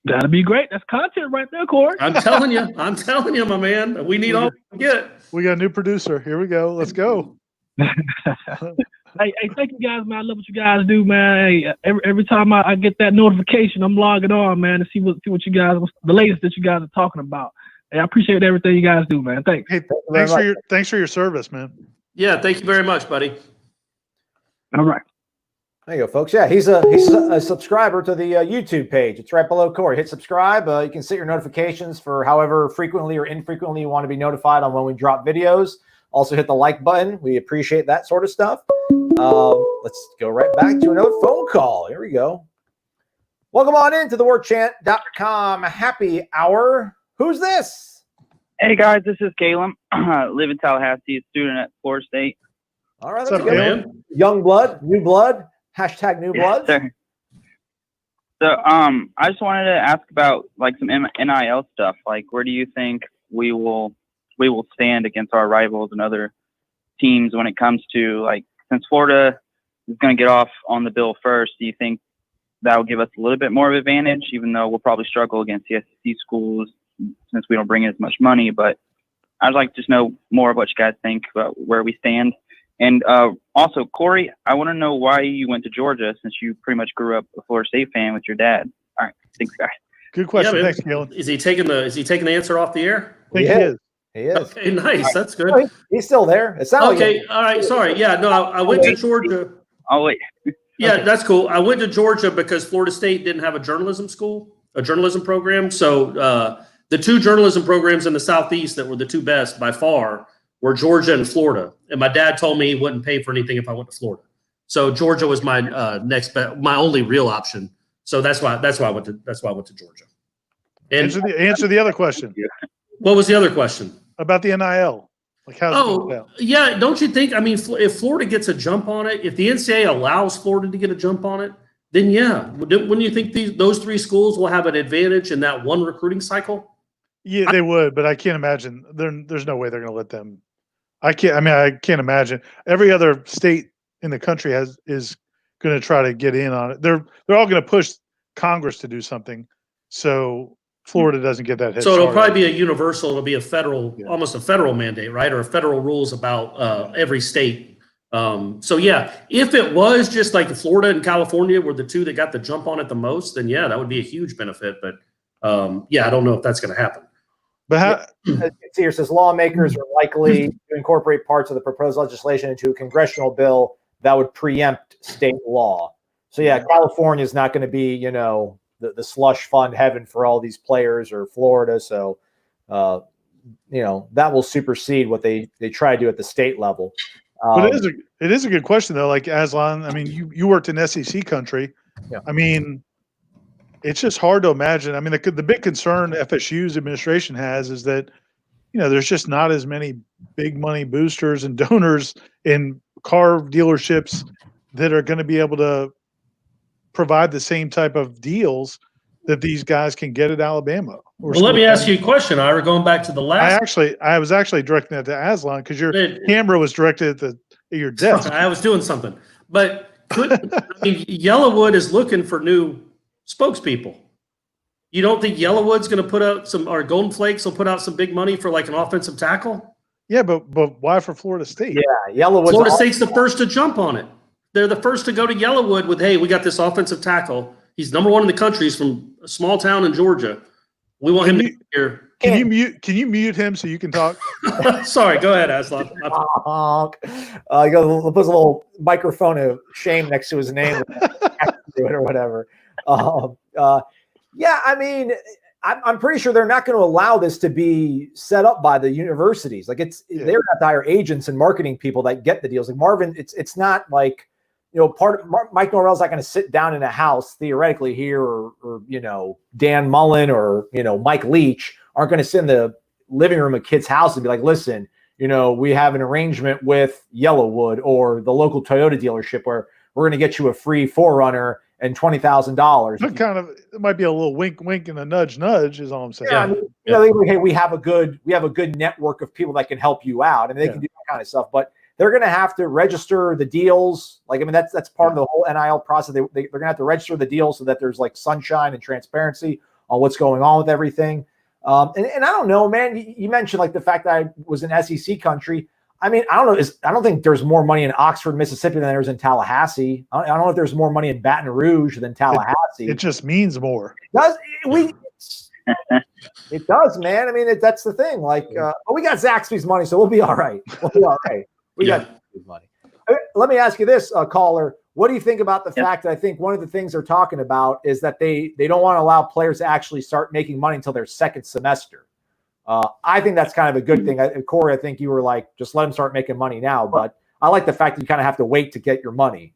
That'd be great. That's content right there, Corey. I'm telling you, my man. We need all we can get. We got a new producer. Here we go. Let's go. Hey, thank you guys, man. I love what you guys do, man. Hey, every time I get that notification, I'm logging on, man, to see what you guys, the latest that you guys are talking about. Hey, I appreciate everything you guys do, man. Thanks. Hey, thanks for your service, man. Yeah, thank you very much, buddy. All right. There you go, folks. Yeah, he's a subscriber to the YouTube page. It's right below Corey. Hit subscribe. You can set your notifications for however frequently or infrequently you want to be notified on when we drop videos. Also hit the like button. We appreciate that sort of stuff. Let's go right back to another phone call. Here we go. Welcome on into the Warchant.com happy hour. Who's this? Hey, guys. This is Caleb. Live in Tallahassee, a student at Florida State. All right. That's good, man. Young blood, new blood. Hashtag new blood. Yes, so, I just wanted to ask about like some NIL stuff. Like, where do you think we will stand against our rivals and other teams when it comes to, like, since Florida is going to get off on the bill first, do you think that will give us a little bit more of advantage, even though we'll probably struggle against the SEC schools since we don't bring in as much money? But I'd like to just know more of what you guys think about where we stand. And also, Corey, I want to know why you went to Georgia, since you pretty much grew up a Florida State fan with your dad. All right, thanks, guys. Good question. Thanks, Caleb. Is he taking the answer off the air? I think he is. He is. Okay, nice. That's good. He's still there. It sounds okay. All right. Sorry. Yeah. No, I went to Georgia. Oh wait. Yeah, okay. That's cool. I went to Georgia because Florida State didn't have a journalism program. So the two journalism programs in the Southeast that were the two best by far were Georgia and Florida. And my dad told me he wouldn't pay for anything if I went to Florida. So Georgia was my my only real option. So that's why I went to Georgia. And answer the other question. What was the other question? About the NIL. Like how's yeah. Don't you think? I mean, if Florida gets a jump on it, if the NCAA allows Florida to get a jump on it, then yeah. Wouldn't you think those three schools will have an advantage in that one recruiting cycle? Yeah, they would, but I can't imagine. There's no way they're going to let them. I can't imagine. Every other state in the country is going to try to get in on it. They're all going to push Congress to do something. So Florida doesn't get that head So it'll start. probably be a universal. It'll be a federal, almost a federal mandate, right? Or federal rules about every state. So yeah, if it was just like Florida and California were the two that got the jump on it the most, then yeah, that would be a huge benefit. But yeah, I don't know if that's going to happen. But here says lawmakers are likely to incorporate parts of the proposed legislation into a congressional bill that would preempt state law. So yeah, California is not going to be, the slush fund heaven for all these players, or Florida. So, that will supersede what they try to do at the state level. But it is a good question though. Like Aslan, I mean, you worked in SEC country. Yeah. I mean, it's just hard to imagine. I mean, the big concern FSU's administration has is that, there's just not as many big money boosters and donors in car dealerships that are going to be able to provide the same type of deals that these guys can get at Alabama. Well, let me ask you a question, Ira, going back to the last. I was actually directing that to Aslan because your camera was directed at your desk. I was doing something. But Yellowwood is looking for new spokespeople. You don't think Yellowwood's going to put out some, or Golden Flakes will put out some big money for like an offensive tackle? Yeah, but why for Florida State? Yeah, Yellowwood's Florida State's the first to jump on it. They're the first to go to Yellowwood with, hey, we got this offensive tackle. He's number one in the country. He's from a small town in Georgia. We want him to be here. Can you mute him so you can talk? Sorry, go ahead, Aslan. He puts a little microphone of shame next to his name or whatever. Yeah, I mean, I'm pretty sure they're not going to allow this to be set up by the universities. Like they're going to have to hire agents and marketing people that get the deals. Like Marvin, it's not like, Mike Norvell's not going to sit down in a house theoretically here, or Dan Mullen or Mike Leach aren't going to sit in the living room of kids' house and be like, listen, we have an arrangement with Yellowwood or the local Toyota dealership where we're going to get you a free 4Runner and $20,000. It might be a little wink, wink, and a nudge, nudge is all I'm saying. Yeah, I mean, hey, we have a good network of people that can help you out, and they can do that kind of stuff. But they're going to have to register the deals. That's part of the whole NIL process. They're going to have to register the deals so that there's like sunshine and transparency on what's going on with everything. And I don't know, man. You mentioned like the fact that I was in SEC country. I mean, I don't know. I don't think there's more money in Oxford, Mississippi than there's in Tallahassee. I don't know if there's more money in Baton Rouge than Tallahassee. It just means more. It does, man. I mean, that's the thing. Like, we got Zaxby's money, so we'll be all right. We got Zaxby's money. Let me ask you this, caller. What do you think about the fact that I think one of the things they're talking about is that they don't want to allow players to actually start making money until their second semester? I think that's kind of a good thing. Corey, I think you were like, just let them start making money now. But I like the fact that you kind of have to wait to get your money,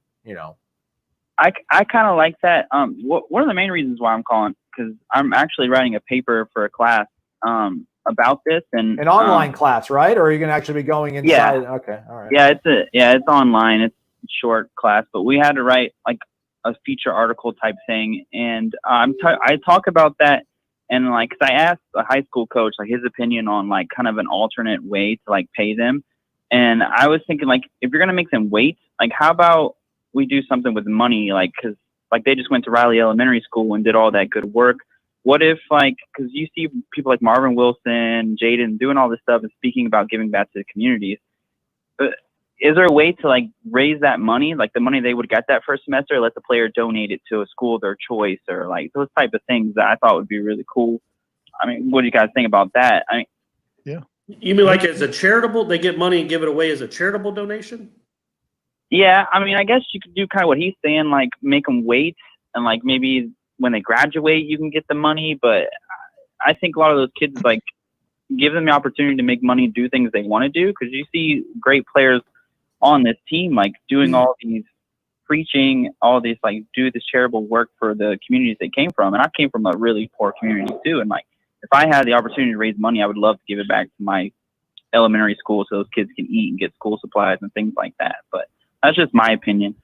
I kind of like that. One of the main reasons why I'm calling, because I'm actually writing a paper for a class about this. And an online class, right? Or are you going to actually be going inside? Yeah. Okay. All right. Yeah, it's online. It's a short class, but we had to write like a feature article type thing. And I talk about that. And like, cause I asked a high school coach, like his opinion on like kind of an alternate way to like pay them. And I was thinking like, if you're going to make them wait, like how about we do something with money? Like, cause like they just went to Riley Elementary School and did all that good work. What if like, cause you see people like Marvin Wilson, Jaden doing all this stuff and speaking about giving back to the communities. But is there a way to like raise that money, like the money they would get that first semester, let the player donate it to a school of their choice, or like those type of things that I thought would be really cool? I mean, what do you guys think about that? I mean, yeah. You mean like as a charitable, they get money and give it away as a charitable donation? Yeah. I mean, I guess you could do kind of what he's saying, like make them wait, and like maybe when they graduate, you can get the money. But I think a lot of those kids, like, give them the opportunity to make money, do things they want to do. Cause you see great players on this team, like doing all these preaching, all these, like do this charitable work for the communities they came from. And I came from a really poor community too. And like, if I had the opportunity to raise money, I would love to give it back to my elementary school so those kids can eat and get school supplies and things like that. But that's just my opinion.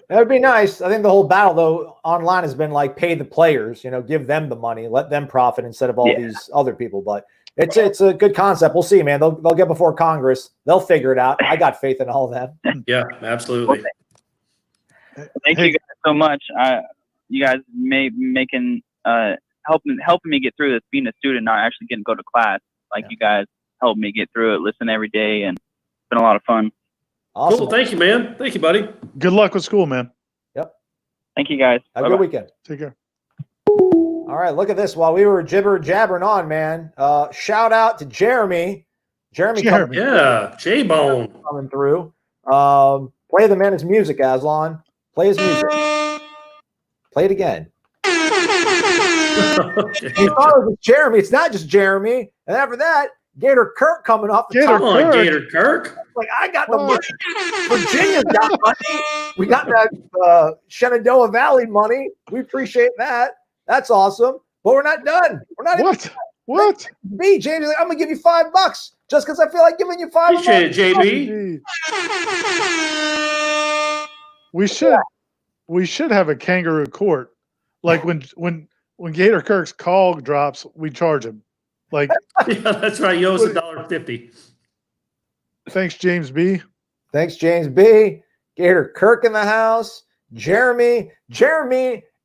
That would be nice. I think the whole battle though online has been like pay the players, give them the money, let them profit instead of all these other people. But it's a good concept. We'll see, man. They'll get before Congress. They'll figure it out. I got faith in all of them. Yeah, absolutely. Thank you guys so much. You guys helping me get through this, being a student, not actually getting to go to class. Like you guys helped me get through it, listen every day, and it's been a lot of fun. Awesome. Cool. Thank you, man. Thank you, buddy. Good luck with school, man. Yep. Thank you, guys. Have a good weekend. Take care. All right, look at this. While we were jabbering on, man, shout out to Jeremy. Jeremy. Yeah, J-Bone. Coming through. Play the man his music, Aslan. Play his music. Play it again. You thought it was Jeremy. It's not just Jeremy. And after that, Gator Kirk coming off the top. Come on, Gator Kirk. Like, I got the money. Virginia's got money. We got that Shenandoah Valley money. We appreciate that. That's awesome. But we're not done. We're not. What? Me, James, like, I'm going to give you $5 just because I feel like giving you $5. Appreciate it, JB. We should have a kangaroo court. Like when Gator Kirk's call drops, we charge him. Like, yeah, that's right. You owe us $1.50. Thanks, James B. Thanks, James B. Gator Kirk in the house. Jeremy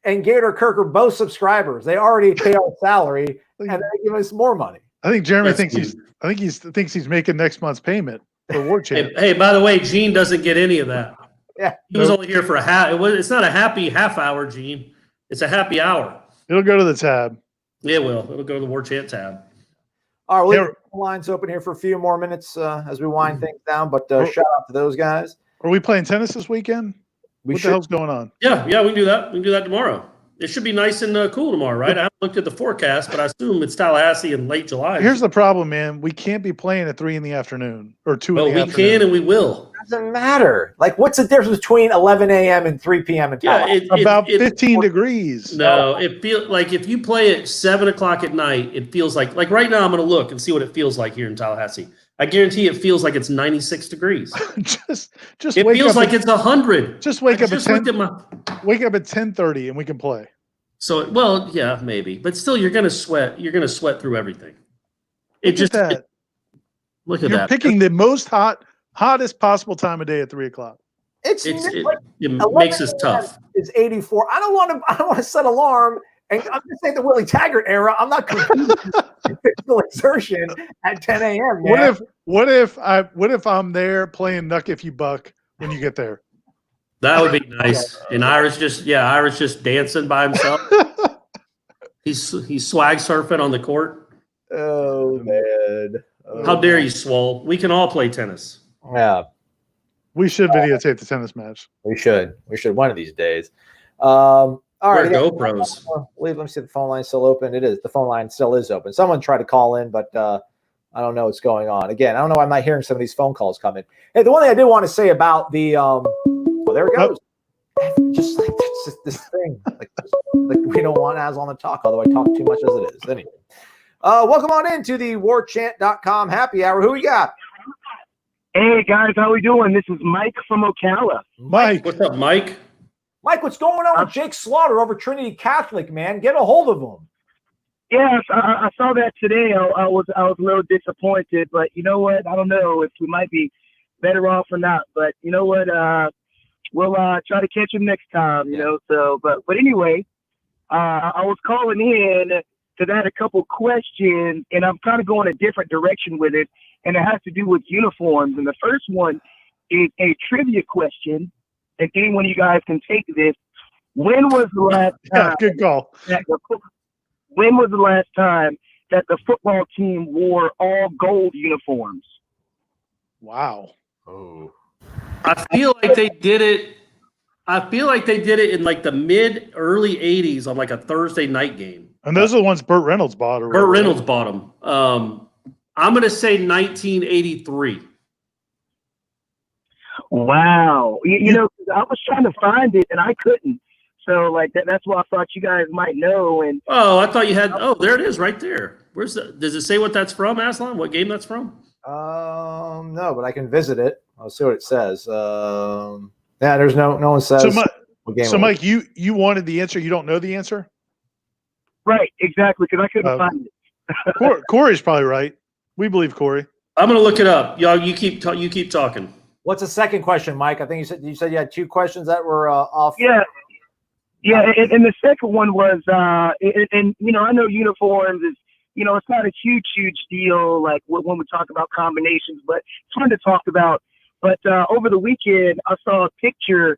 and Gator Kirk are both subscribers. They already pay our salary, and they give us more money. I think Jeremy That's thinks cute. thinks he's making next month's payment for Warchant. Hey, by the way, Gene doesn't get any of that. Yeah, he was only here for a half. It's not a happy half hour, Gene. It's a happy hour. It'll go to the tab. Yeah, it will. It'll go to the Warchant tab. All right, we'll leave the lines open here for a few more minutes as we wind things down. But shout out to those guys. Are we playing tennis this weekend? What the hell's going on? Yeah, we can do that. We can do that tomorrow. It should be nice and cool tomorrow, right? I haven't looked at the forecast, but I assume it's Tallahassee in late July. Here's the problem, man. We can't be playing at 3 in the afternoon or 2 in the afternoon. We can and we will. It doesn't matter. Like, what's the difference between 11 a.m. and 3 p.m. in Tallahassee? About 15 degrees. No, it feels like if you play at 7 o'clock at night, it feels like right now I'm going to look and see what it feels like here in Tallahassee. I guarantee it feels like it's 96 degrees. just it feels like it's 100. Just wake up at 10:30 and we can play. So, well, yeah, maybe, but still, you're gonna sweat. You're gonna sweat through everything. Look at that. You're picking the most hottest possible time of day at 3 o'clock. It makes us tough. It's 84. I don't want to set alarm. And I'm just saying the Willie Taggart era. I'm not confused with physical exertion at 10 a.m. What if I'm there playing Nuck If You Buck when you get there? That would be nice. And Irish just dancing by himself. he's swag surfing on the court. Oh man! How dare you, Swole? We can all play tennis. Yeah, we should videotape the tennis match. We should one of these days. All right, GoPros. Let me see if the phone line's still open. It is. The phone line still is open. Someone tried to call in, but I don't know what's going on. Again, I don't know why I'm not hearing some of these phone calls coming. Hey, the one thing I did want to say about the there it goes. Just like this thing, like we don't want Az on the talk, although I talk too much as it is. Anyway, welcome on into the Warchant.com happy hour. Who we got? Hey guys, how we doing? This is Mike from Ocala. Mike, what's up, Mike? Mike, what's going on with Jake Slaughter over Trinity Catholic? Man, get a hold of him. Yes, I saw that today. I was a little disappointed, but you know what? I don't know if we might be better off or not. But you know what? We'll try to catch him next time, you know. So, but anyway, I was calling in because I had a couple questions, and I'm kind of going a different direction with it, and it has to do with uniforms. And the first one is a trivia question, and anyone of you guys can take this. When was the last time? Good call. When was the last time that the football team wore all gold uniforms? Wow. Oh. I feel like they did it. In like the early 80s on like a Thursday night game. And those are the ones Burt Reynolds bought. Burt Reynolds bought them. I'm going to say 1983. Wow. You know, I was trying to find it and I couldn't. So like that's why I thought you guys might know. And I thought you had. Oh, there it is, right there. Does it say what that's from, Aslan? What game that's from? No, but I can visit it. I'll see what it says. There's no one says. So Mike, you wanted the answer. You don't know the answer? Right, exactly, because I couldn't find it. Corey's probably right. We believe Corey. I'm gonna look it up, y'all. You keep talking. What's the second question, Mike? I think you said you had two questions that were off. Yeah, and the second one was, and you know, I know uniforms is, you know, it's not a huge deal like when we talk about combinations, but it's fun to talk about. But over the weekend, I saw a picture.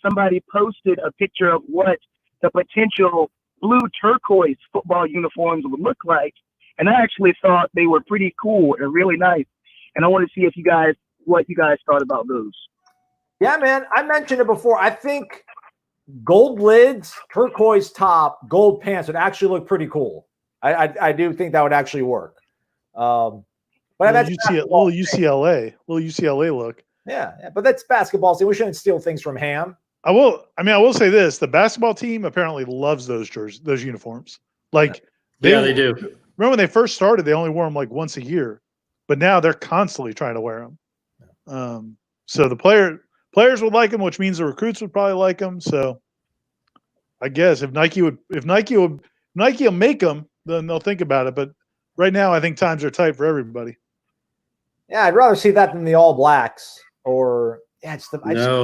Somebody posted a picture of what the potential blue turquoise football uniforms would look like, and I actually thought they were pretty cool and really nice. And I want to see what you guys thought about those. Yeah, man, I mentioned it before. I think gold lids, turquoise top, gold pants would actually look pretty cool. I do think that would actually work. But that's little UCLA look. Yeah, but that's basketball. So we shouldn't steal things from Ham. I will say this: the basketball team apparently loves those jerseys, those uniforms. Like, they do. Remember when they first started, they only wore them like once a year, but now they're constantly trying to wear them. So the players would like them, which means the recruits would probably like them. So I guess if Nike will make them, then they'll think about it. But right now, I think times are tight for everybody. Yeah, I'd rather see that than the All Blacks or Yeah,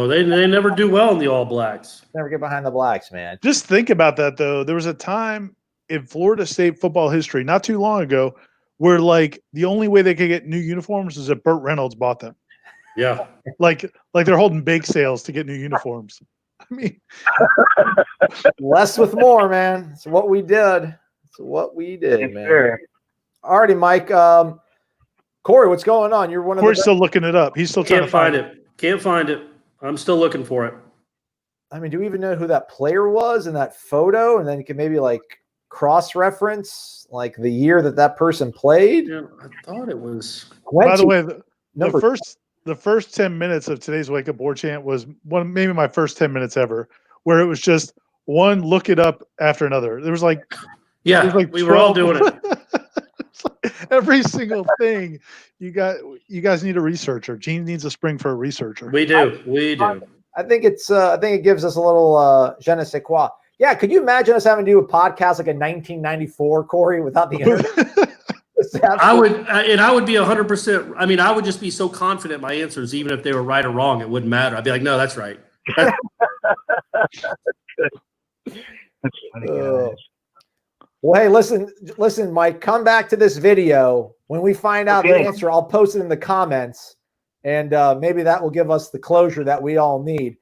they never do well in the All Blacks. Never get behind the Blacks, man. Just think about that, though. There was a time in Florida State football history, not too long ago, where like the only way they could get new uniforms is if Burt Reynolds bought them. Yeah, like they're holding bake sales to get new uniforms. I mean, less with more, man. It's what we did. It's what we did, man. Sure. Alrighty, Mike. Corey, what's going on? You're one of Corey's still looking it up. He's still trying to find it. Can't find it. I'm still looking for it. I mean, do we even know who that player was in that photo? And then you can maybe like cross-reference like the year that person played. Yeah, I thought it was. By the way, the first 10 minutes of today's Wake Up Warchant was maybe my first 10 minutes ever, where it was just one look it up after another. There was like, we were all doing it. Every single thing. You guys need a researcher. Gene needs a spring for a researcher. We do. I think it gives us a little je ne sais quoi. Yeah, could you imagine us having to do a podcast like in 1994, Corey, without the internet? I would be 100%. I mean, I would just be so confident in my answers, even if they were right or wrong, it wouldn't matter. I'd be like, no, that's right. That's funny, guys. Well, hey, listen, Mike, come back to this video. When we find out the answer, I'll post it in the comments, and maybe that will give us the closure that we all need.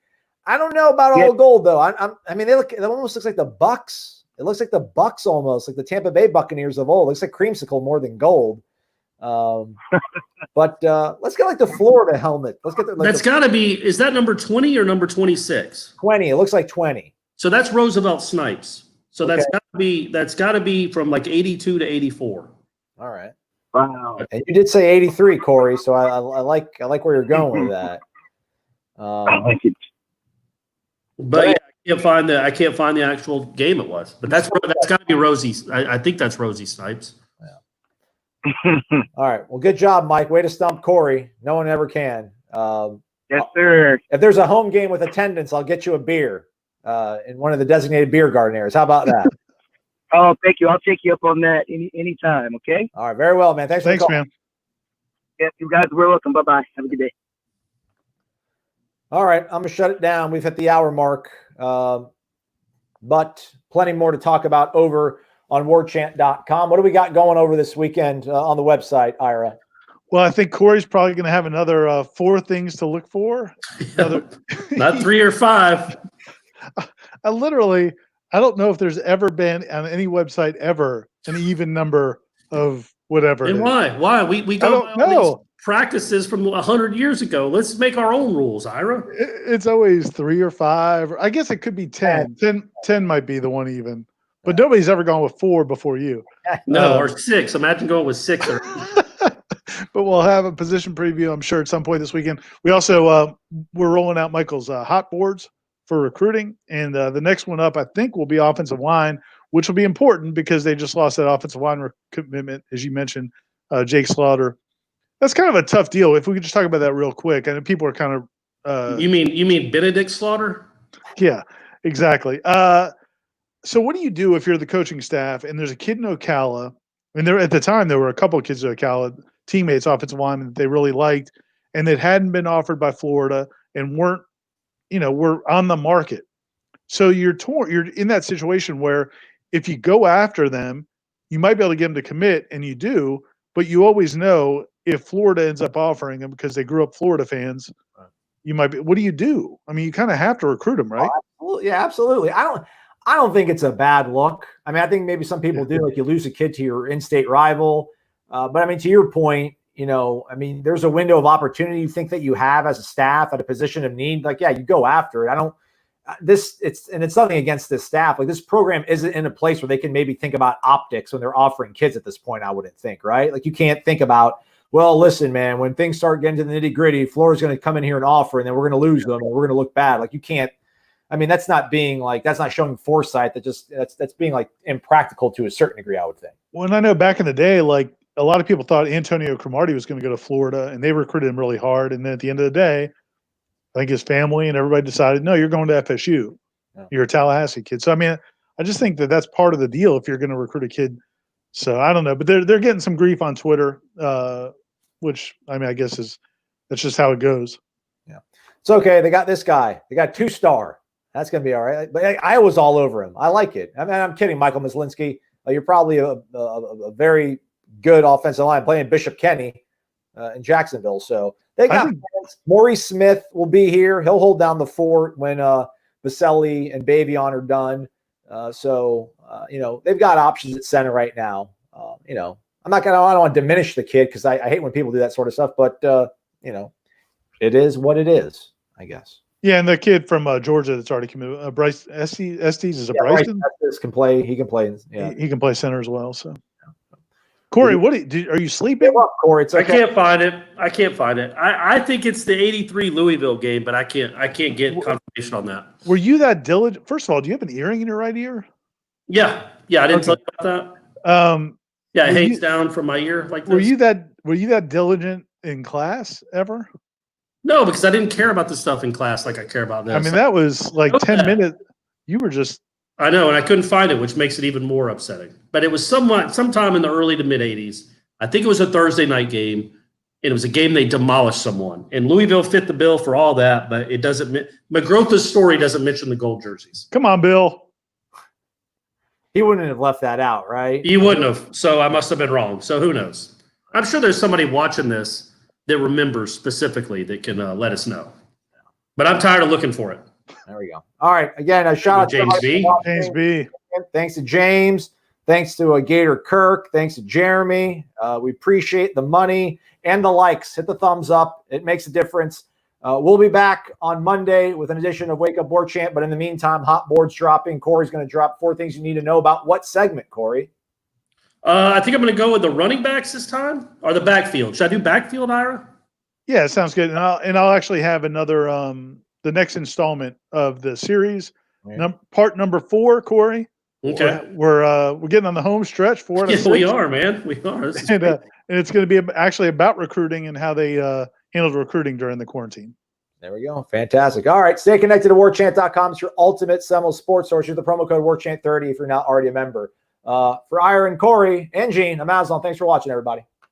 I don't know about all gold, though. I mean, it almost looks like the Bucks. It looks like the Bucks almost, like the Tampa Bay Buccaneers of old. It looks like creamsicle more than gold. But let's get like the Florida helmet. Let's get that's got to be. Is that number 20 or number 26? 20. It looks like 20. So that's Roosevelt Snipes. So that's got to be from like 82 to 84. All right. Wow. And you did say 83, Corey. So I like where you're going with that. I like it. But yeah, I can't find the actual game it was. But that's got to be Rosie. I think that's Rosie Snipes. Yeah. All right. Well, good job, Mike. Way to stump Corey. No one ever can. Yes, sir. If there's a home game with attendance, I'll get you a beer in one of the designated beer garden areas. How about that? Oh, thank you. I'll take you up on that anytime. Okay. All right. Very well, man. Thanks, man. Yeah, you guys are welcome. Bye-bye. Have a good day. All right. I'm going to shut it down. We've hit the hour mark, but plenty more to talk about over on warchant.com. What do we got going over this weekend on the website, Ira? Well, I think Corey's probably going to have another 4 things to look for. Not 3 or 5. I don't know if there's ever been on any website ever an even number of whatever. And why? Why? We go by all these practices from 100 years ago. Let's make our own rules, Ira. It's always 3 or 5. I guess it could be 10. 10 might be the one even. But nobody's ever gone with 4 before you. No, or 6. Imagine going with 6. But we'll have a position preview, I'm sure, at some point this weekend. We also we're rolling out Michael's hot boards for recruiting, and the next one up, I think, will be offensive line, which will be important because they just lost that offensive line commitment, as you mentioned, Jake Slaughter. That's kind of a tough deal. If we could just talk about that real quick, and people are kind of. You mean Benedict Slaughter? Yeah, exactly. So what do you do if you're the coaching staff and there's a kid in Ocala, and at the time there were a couple of kids in Ocala, teammates, offensive linemen that they really liked, and that hadn't been offered by Florida and were on the market. So you're torn. You're in that situation where if you go after them, you might be able to get them to commit, and you do, but you always know if Florida ends up offering them because they grew up Florida fans, you might be. What do you do? I mean, you kind of have to recruit them, right? Yeah, absolutely. I don't think it's a bad look. I mean, I think maybe some people do, like you lose a kid to your in-state rival. But I mean, to your point, I mean, there's a window of opportunity you think that you have as a staff at a position of need. Like, yeah, you go after it. It's nothing against this staff. Like, this program isn't in a place where they can maybe think about optics when they're offering kids at this point, I wouldn't think, right? Like, you can't think about, well, listen, man, when things start getting to the nitty gritty, Florida's going to come in here and offer, and then we're going to lose them and we're going to look bad. Like, you can't. I mean, that's not showing foresight. That's being like impractical to a certain degree, I would think. Well, and I know back in the day, like a lot of people thought Antonio Cromartie was going to go to Florida, and they recruited him really hard. And then at the end of the day, I think his family and everybody decided, no, you're going to FSU. Yeah. You're a Tallahassee kid. So, I mean, I just think that that's part of the deal if you're going to recruit a kid. So I don't know, but they're getting some grief on Twitter, which I mean, I guess that's just how it goes. Yeah. It's okay. They got this guy. They got 2-star. That's going to be all right. But I was all over him. I like it. I mean, I'm kidding, Michael Mislinski. You're probably a very good offensive line playing Bishop Kenny in Jacksonville. So they got Maurice Smith will be here. He'll hold down the fort when Baselli and Bavion are done. They've got options at center right now. I don't want to diminish the kid because I hate when people do that sort of stuff. But, it is what it is, I guess. Yeah, and the kid from Georgia that's already committed, Bryce Estes is a Bryson. Bryce can play. He can play. Yeah, he can play center as well. So, Corey, are you sleeping? Corey, it's okay. I can't find it. I think it's the '83 Louisville game, but I can't get confirmation on that. Were you that diligent? First of all, do you have an earring in your right ear? Yeah. I didn't tell you about that. It hangs down from my ear like this. Were you that diligent in class ever? No, because I didn't care about the stuff in class like I care about this. I mean, that was like 10 minutes. You were just. I know, and I couldn't find it, which makes it even more upsetting. But it was sometime in the early to mid 80s. I think it was a Thursday night game, and it was a game they demolished someone. And Louisville fit the bill for all that, but it doesn't. McGrotha's story doesn't mention the gold jerseys. Come on, Bill. He wouldn't have left that out, right? He wouldn't have. So I must have been wrong. So who knows? I'm sure there's somebody watching this that remembers specifically that can let us know. But I'm tired of looking for it. There we go. All right. Again, a shout out to James B. Thanks to James. Thanks to Gator Kirk. Thanks to Jeremy. We appreciate the money and the likes. Hit the thumbs up. It makes a difference. We'll be back on Monday with an edition of Wake Up Warchant. But in the meantime, hot boards dropping. Corey's going to drop 4 things you need to know about what segment, Corey? I think I'm going to go with the running backs this time, or the backfield. Should I do backfield, Ira? Yeah, it sounds good. And I'll actually have another the next installment of the series, part number 4, Corey. Okay, we're getting on the home stretch for it. Yes, we are, man. We are. And it's going to be actually about recruiting and how they handled recruiting during the quarantine. There we go. Fantastic. All right. Stay connected to warchant.com. It's your ultimate Seminole sports source. Use the promo code Warchant30 if you're not already a member. For Ira and Corey and Gene, I'm Aslan. Thanks for watching, everybody.